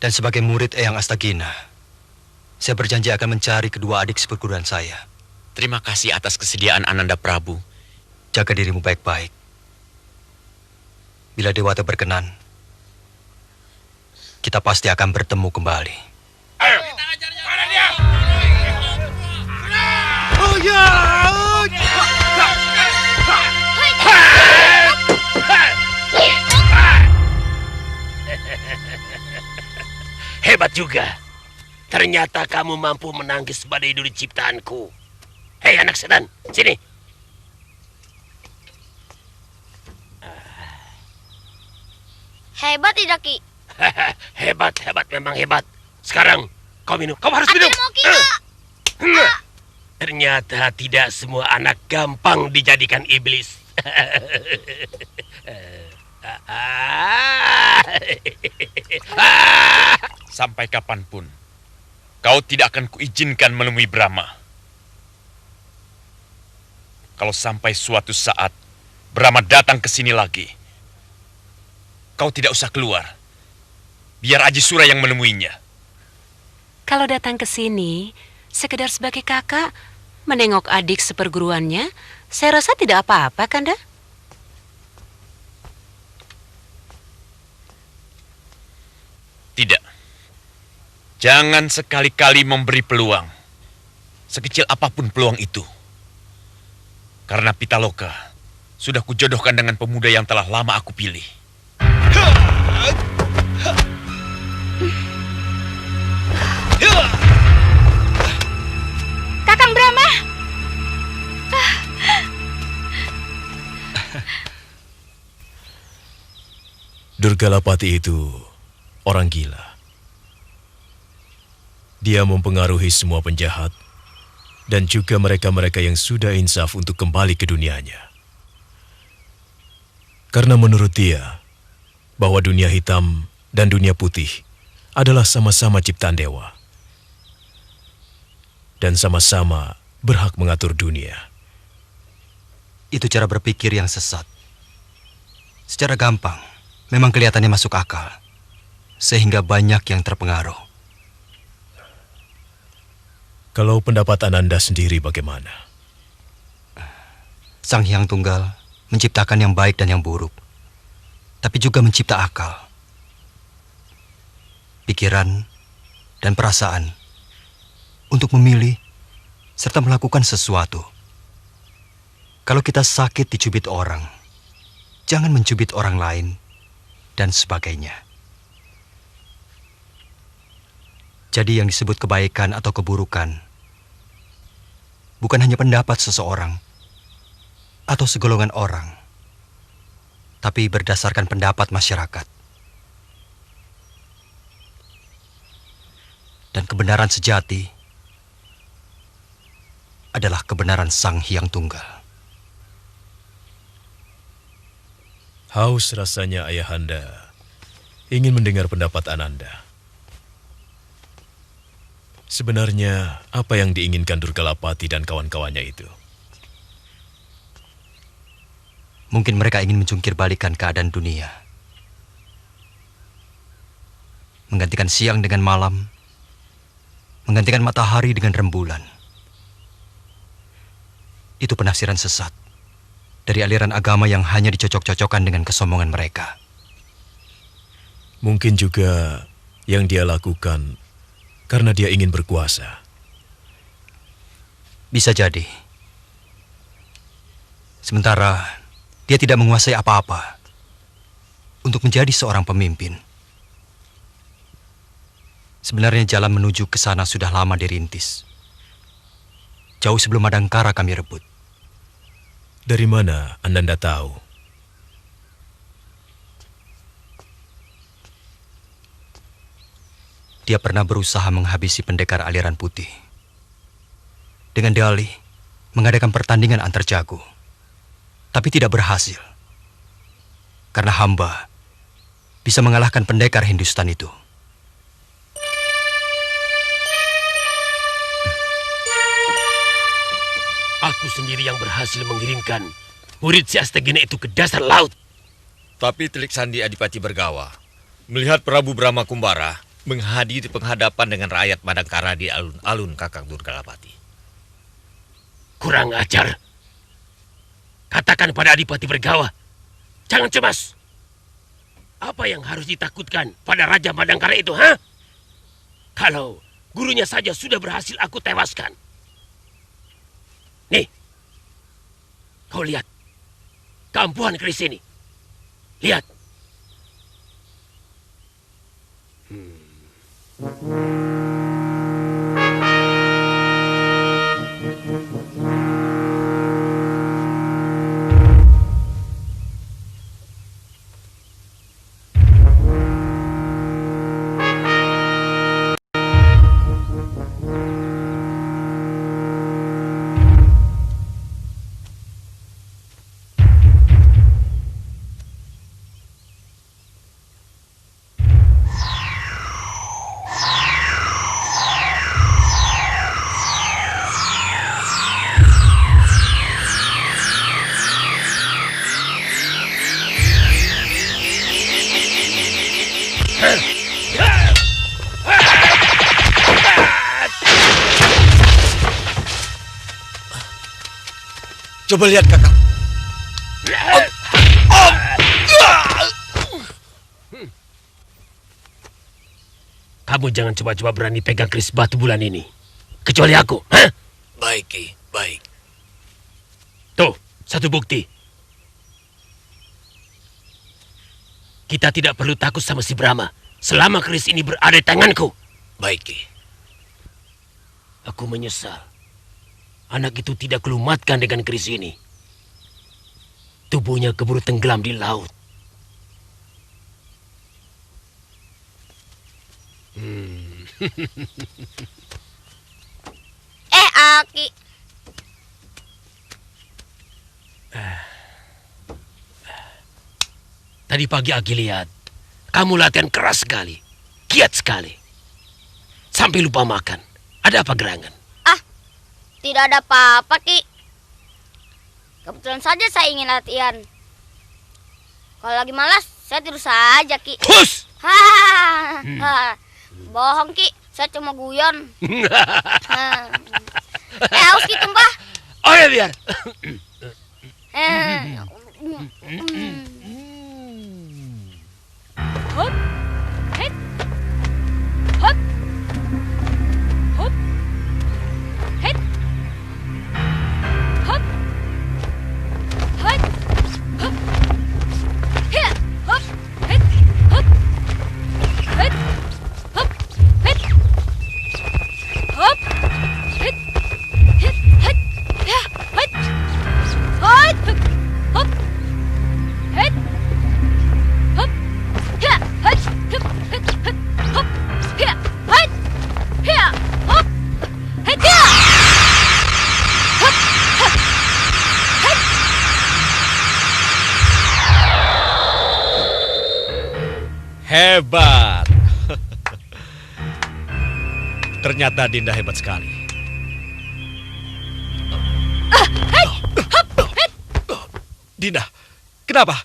Dan sebagai murid Eyang Astagina, saya berjanji akan mencari kedua adik seperguruan saya. Terima kasih atas kesediaan Ananda Prabu. Jaga dirimu baik-baik. Bila Dewata berkenan, kita pasti akan bertemu kembali. Ayo, kita ajarnya. Mana dia? Oh ya! Hebat juga. Ternyata kamu mampu menangkis badai duri ciptaanku. Hei anak setan, sini. Hebat tidak, Ki? Hebat, memang hebat. Sekarang kau minum, kau harus minum. Ternyata tidak semua anak gampang dijadikan iblis. Sampai kapanpun, kau tidak akan kuizinkan menemui Brahma. Kalau sampai suatu saat Brahma datang ke sini lagi, kau tidak usah keluar. Biar Aji Sura yang menemuinya. Kalau datang ke sini, sekedar sebagai kakak, menengok adik seperguruannya, saya rasa tidak apa-apa, Kanda. Tidak. Jangan sekali-kali memberi peluang. Sekecil apapun peluang itu. Karena Pitaloka sudah kujodohkan dengan pemuda yang telah lama aku pilih. Kakang Brahma! Durgalapati itu orang gila. Dia mempengaruhi semua penjahat dan juga mereka-mereka yang sudah insaf untuk kembali ke dunianya. Karena menurut dia bahwa dunia hitam dan dunia putih adalah sama-sama ciptaan dewa dan sama-sama berhak mengatur dunia. Itu cara berpikir yang sesat. Secara gampang, memang kelihatannya masuk akal, sehingga banyak yang terpengaruh. Kalau pendapat Ananda sendiri bagaimana? Sang Hyang Tunggal menciptakan yang baik dan yang buruk, tapi juga mencipta akal, pikiran, dan perasaan untuk memilih serta melakukan sesuatu. Kalau kita sakit dicubit orang, jangan mencubit orang lain, dan sebagainya. Jadi yang disebut kebaikan atau keburukan bukan hanya pendapat seseorang atau segolongan orang, tapi berdasarkan pendapat masyarakat. Dan kebenaran sejati adalah kebenaran Sang Hyang Tunggal. Haus rasanya Ayahanda ingin mendengar pendapat Ananda. Sebenarnya apa yang diinginkan Durgalapati dan kawan-kawannya itu? Mungkin mereka ingin menjungkir balikan keadaan dunia. Menggantikan siang dengan malam, menggantikan matahari dengan rembulan. Itu penafsiran sesat dari aliran agama yang hanya dicocok-cocokkan dengan kesombongan mereka. Mungkin juga yang dia lakukan karena dia ingin berkuasa. Bisa jadi. Sementara dia tidak menguasai apa-apa untuk menjadi seorang pemimpin. Sebenarnya jalan menuju ke sana sudah lama dirintis. Jauh sebelum Madangkara kami rebut. Dari mana Ananda tahu? Dia pernah berusaha menghabisi pendekar aliran putih. Dengan dalih mengadakan pertandingan antar jago. Tapi tidak berhasil. Karena hamba bisa mengalahkan pendekar Hindustan itu. Aku sendiri yang berhasil mengirimkan murid si Astagina itu ke dasar laut. Tapi Telik Sandi Adipati Bergawa melihat Prabu Brahma Kumbara menghadiri penghadapan dengan rakyat Madangkara di alun-alun Kakang Durgalapati. Kurang ajar. Katakan pada Adipati Bergawa, jangan cemas. Apa yang harus ditakutkan pada Raja Madangkara itu, ha? Kalau gurunya saja sudah berhasil aku tewaskan. Nih, kau lihat. Kampuhan keris ini. Lihat. Coba lihat kakak. Kamu jangan coba-coba berani pegang keris batu bulan ini. Kecuali aku. Hah? Baik, Ki. Baik. Tuh, satu bukti. Kita tidak perlu takut sama si Brahma selama keris ini berada di tanganku. Baik, Ki. Aku menyesal. Anak itu tidak kelumatkan dengan keris ini. Tubuhnya keburu tenggelam di laut. Aki. Tadi pagi Aki lihat, kamu latihan keras sekali. Giat sekali. Sampai lupa makan. Ada apa gerangan? Tidak ada apa-apa, Ki. Kebetulan saja saya ingin latihan. Kalau lagi malas, saya tidur saja, Ki. Hus! Bohong, Ki. Saya cuma guyon. Haus, Ki, tumpah. Oh ya, biar. Hop. Hit. Hop. Hop. Hit. Hop. Hit. Hop. Hit. Hop. Hit. Hop. Hit. Hop. Hit. Hop. Hit. Hit. Hit. Ya. Hit. Hit. Hop. Hit. Hop. Ya. Hit. Hit. Hit. Hit. Hop. Ya. Hit. Ya. Hop. Hit. Ya. Hop. Hit. Hebat. Ternyata Dinda hebat sekali. Dinda, kenapa?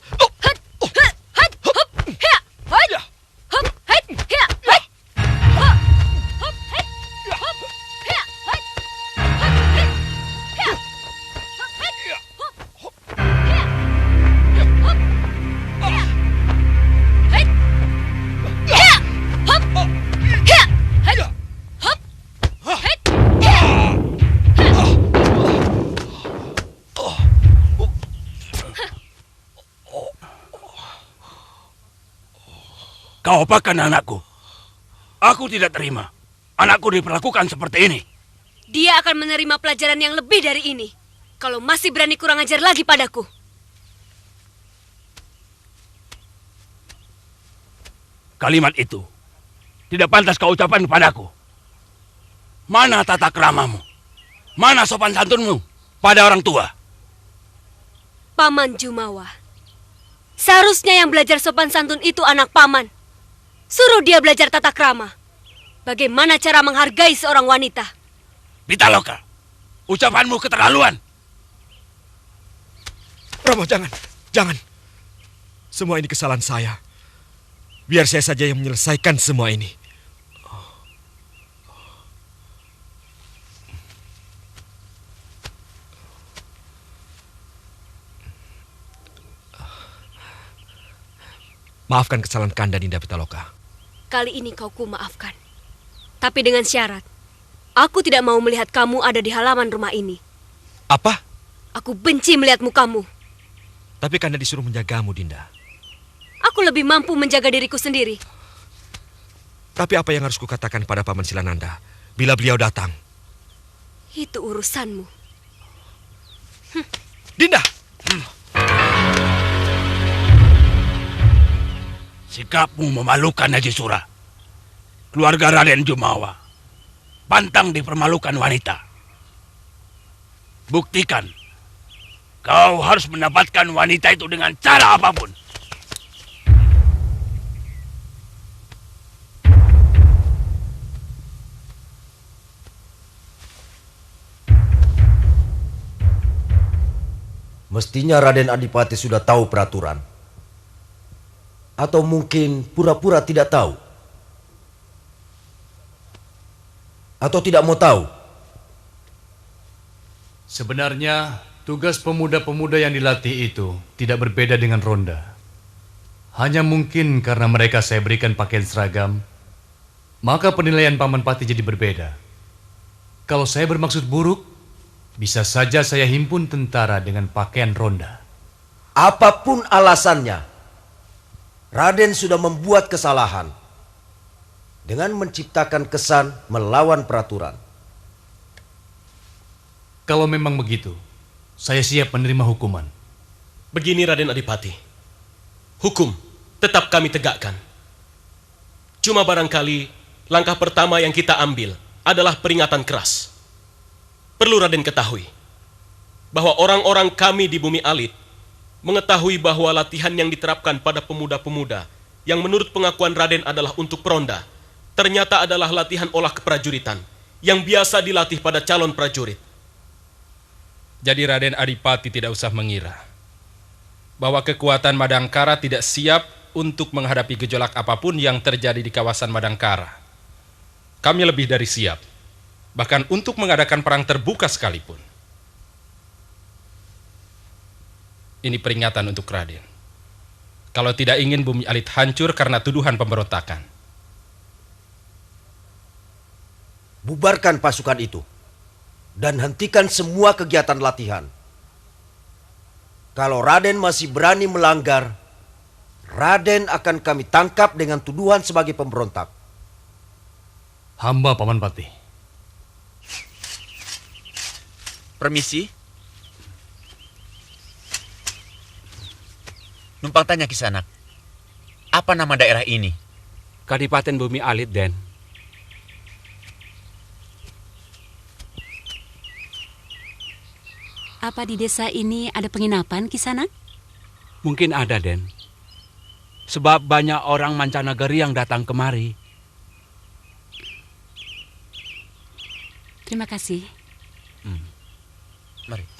Kau apakan anakku? Aku tidak terima. Anakku diperlakukan seperti ini. Dia akan menerima pelajaran yang lebih dari ini. Kalau masih berani kurang ajar lagi padaku. Kalimat itu tidak pantas kau ucapkan padaku. Mana tata keramamu? Mana sopan santunmu pada orang tua? Paman Jumawa. Seharusnya yang belajar sopan santun itu anak paman. Suruh dia belajar tata krama. Bagaimana cara menghargai seorang wanita? Pitaloka, ucapanmu keterlaluan. Rama, jangan. Jangan. Semua ini kesalahan saya. Biar saya saja yang menyelesaikan semua ini. Maafkan kesalahan Kanda, Dinda Pitaloka. Kali ini kau kumaafkan. Tapi dengan syarat, aku tidak mau melihat kamu ada di halaman rumah ini. Apa? Aku benci melihat mukamu. Tapi Kanda disuruh menjagamu, Dinda. Aku lebih mampu menjaga diriku sendiri. Tapi apa yang harus kukatakan pada Paman Silananda bila beliau datang? Itu urusanmu. Dinda! Sikapmu memalukan, Haji Sura. Keluarga Raden Jumawa pantang dipermalukan wanita. Buktikan. Kau harus mendapatkan wanita itu dengan cara apapun. Mestinya Raden Adipati sudah tahu peraturan. Atau mungkin pura-pura tidak tahu. Atau tidak mau tahu. Sebenarnya tugas pemuda-pemuda yang dilatih itu tidak berbeda dengan ronda. Hanya mungkin karena mereka saya berikan pakaian seragam, maka penilaian Paman Pati jadi berbeda. Kalau saya bermaksud buruk, bisa saja saya himpun tentara dengan pakaian ronda. Apapun alasannya, Raden sudah membuat kesalahan dengan menciptakan kesan melawan peraturan. Kalau memang begitu, saya siap menerima hukuman. Begini Raden Adipati, hukum tetap kami tegakkan. Cuma barangkali langkah pertama yang kita ambil adalah peringatan keras. Perlu Raden ketahui bahwa orang-orang kami di Bumi Alit mengetahui bahwa latihan yang diterapkan pada pemuda-pemuda yang menurut pengakuan Raden adalah untuk peronda, ternyata adalah latihan olah keprajuritan yang biasa dilatih pada calon prajurit. Jadi Raden Adipati tidak usah mengira bahwa kekuatan Madangkara tidak siap untuk menghadapi gejolak apapun yang terjadi di kawasan Madangkara. Kami lebih dari siap, bahkan untuk mengadakan perang terbuka sekalipun. Ini peringatan untuk Raden. Kalau tidak ingin Bumi Alit hancur karena tuduhan pemberontakan. Bubarkan pasukan itu dan hentikan semua kegiatan latihan. Kalau Raden masih berani melanggar, Raden akan kami tangkap dengan tuduhan sebagai pemberontak. Hamba Paman Pati. Permisi. Numpang tanya Kisanak, apa nama daerah ini? Kadipaten Bumi Alit, Den. Apa di desa ini ada penginapan, Kisanak? Mungkin ada, Den. Sebab banyak orang mancanegara yang datang kemari. Terima kasih. Mari.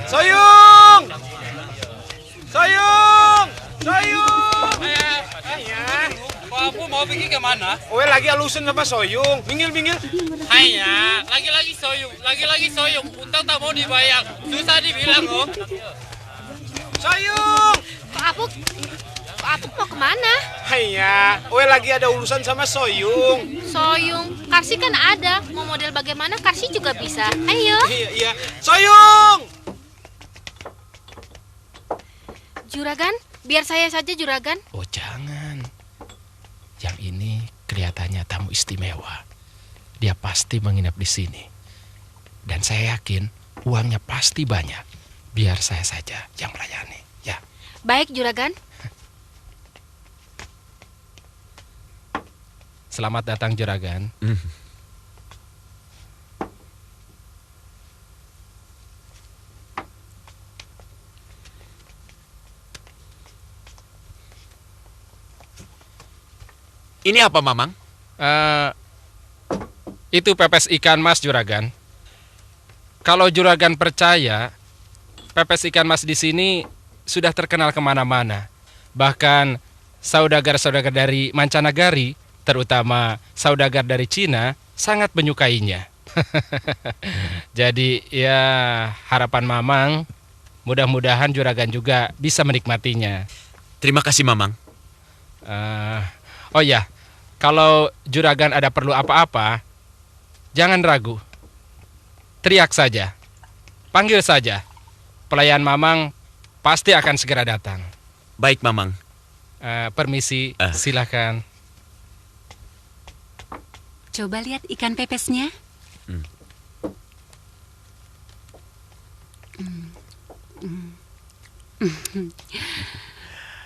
Soyung! Soyung! Soyung! Kamu mau pergi kemana? Owe lagi alusin sama Soyung. Minggil. Hanya, lagi-lagi Soyung. Utang tak mau dibayar. Susah dibilang, oh. Soyung! Pak Apuk mau kemana? Hanya, Owe lagi ada urusan sama Soyung. Soyung, Karsi kan ada. Mau model bagaimana Karsi juga bisa. Ayo. Iya. Soyung! Juragan, biar saya saja Juragan. Oh jangan. Yang ini kelihatannya tamu istimewa. Dia pasti menginap di sini. Dan saya yakin uangnya pasti banyak. Biar saya saja yang melayani, ya. Baik Juragan. Selamat datang Juragan. Ini apa, Mamang? Itu pepes ikan mas, Juragan. Kalau Juragan percaya, pepes ikan mas di sini sudah terkenal kemana-mana. Bahkan saudagar-saudagar dari mancanagari, terutama saudagar dari Cina, sangat menyukainya. Jadi ya harapan Mamang, mudah-mudahan Juragan juga bisa menikmatinya. Terima kasih, Mamang. Oh ya, kalau Juragan ada perlu apa-apa, jangan ragu. Teriak saja, panggil saja. Pelayan Mamang pasti akan segera datang. Baik, Mamang. Permisi, silakan. Coba lihat ikan pepesnya.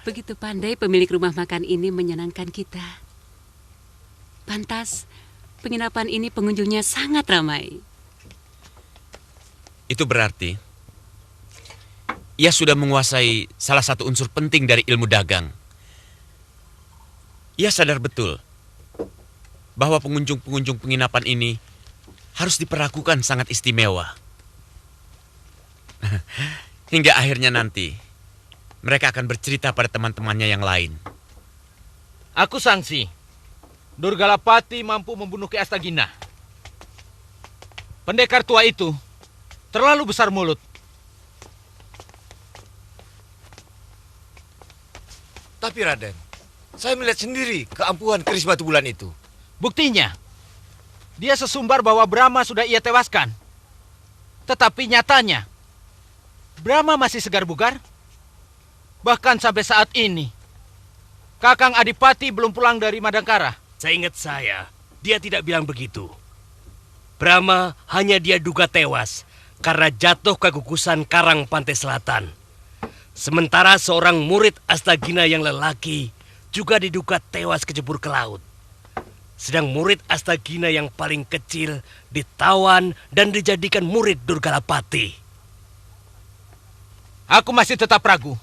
Begitu pandai pemilik rumah makan ini menyenangkan kita. Pantas, penginapan ini pengunjungnya sangat ramai. Itu berarti ia sudah menguasai salah satu unsur penting dari ilmu dagang. Ia sadar betul bahwa pengunjung-pengunjung penginapan ini harus diperlakukan sangat istimewa. Hingga akhirnya nanti mereka akan bercerita pada teman-temannya yang lain. Aku sangsi, Durgalapati mampu membunuh Ki Astagina. Pendekar tua itu terlalu besar mulut. Tapi Raden, saya melihat sendiri keampuhan keris batu bulan itu. Buktinya, dia sesumbar bahwa Brahma sudah ia tewaskan. Tetapi nyatanya, Brahma masih segar bugar. Bahkan sampai saat ini, Kakang Adipati belum pulang dari Madangkara. Seingat saya, dia tidak bilang begitu. Brahma hanya dia duga tewas karena jatuh ke gugusan karang pantai selatan. Sementara seorang murid Astagina yang lelaki juga diduga tewas kecebur ke laut. Sedang murid Astagina yang paling kecil ditawan dan dijadikan murid Durgalapati. Aku masih tetap ragu.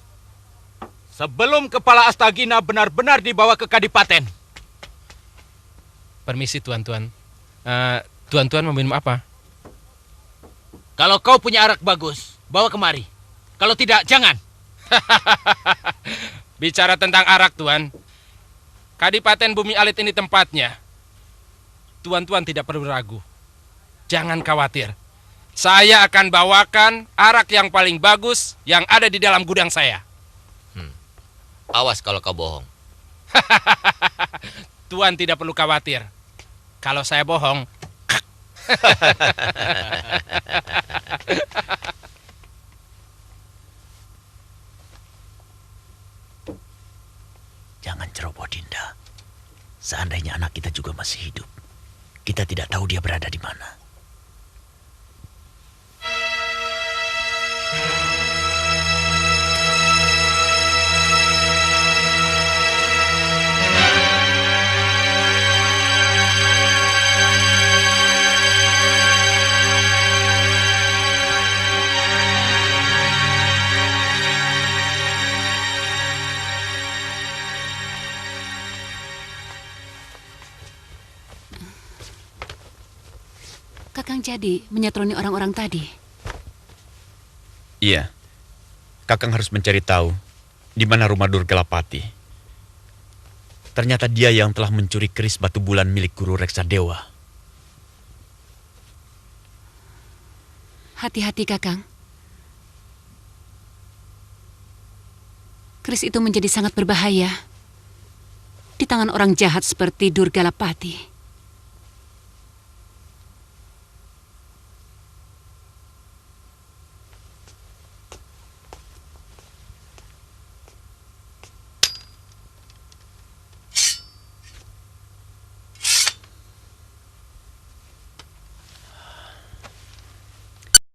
Sebelum kepala Astagina benar-benar dibawa ke Kadipaten. Permisi tuan-tuan. Tuan-tuan mau minum apa? Kalau kau punya arak bagus, bawa kemari. Kalau tidak, jangan. Bicara tentang arak, Tuan. Kadipaten Bumi Alit ini tempatnya. Tuan-tuan tidak perlu ragu. Jangan khawatir. Saya akan bawakan arak yang paling bagus yang ada di dalam gudang saya. Awas kalau kau bohong. Tuan tidak perlu khawatir. Kalau saya bohong, Jangan ceroboh, Dinda. Seandainya anak kita juga masih hidup, kita tidak tahu dia berada di mana. Kakang jadi menyatroni orang-orang tadi. Iya. Kakang harus mencari tahu di mana rumah Durgalapati. Ternyata dia yang telah mencuri keris batu bulan milik Guru Reksadewa. Hati-hati, Kakang. Keris itu menjadi sangat berbahaya di tangan orang jahat seperti Durgalapati.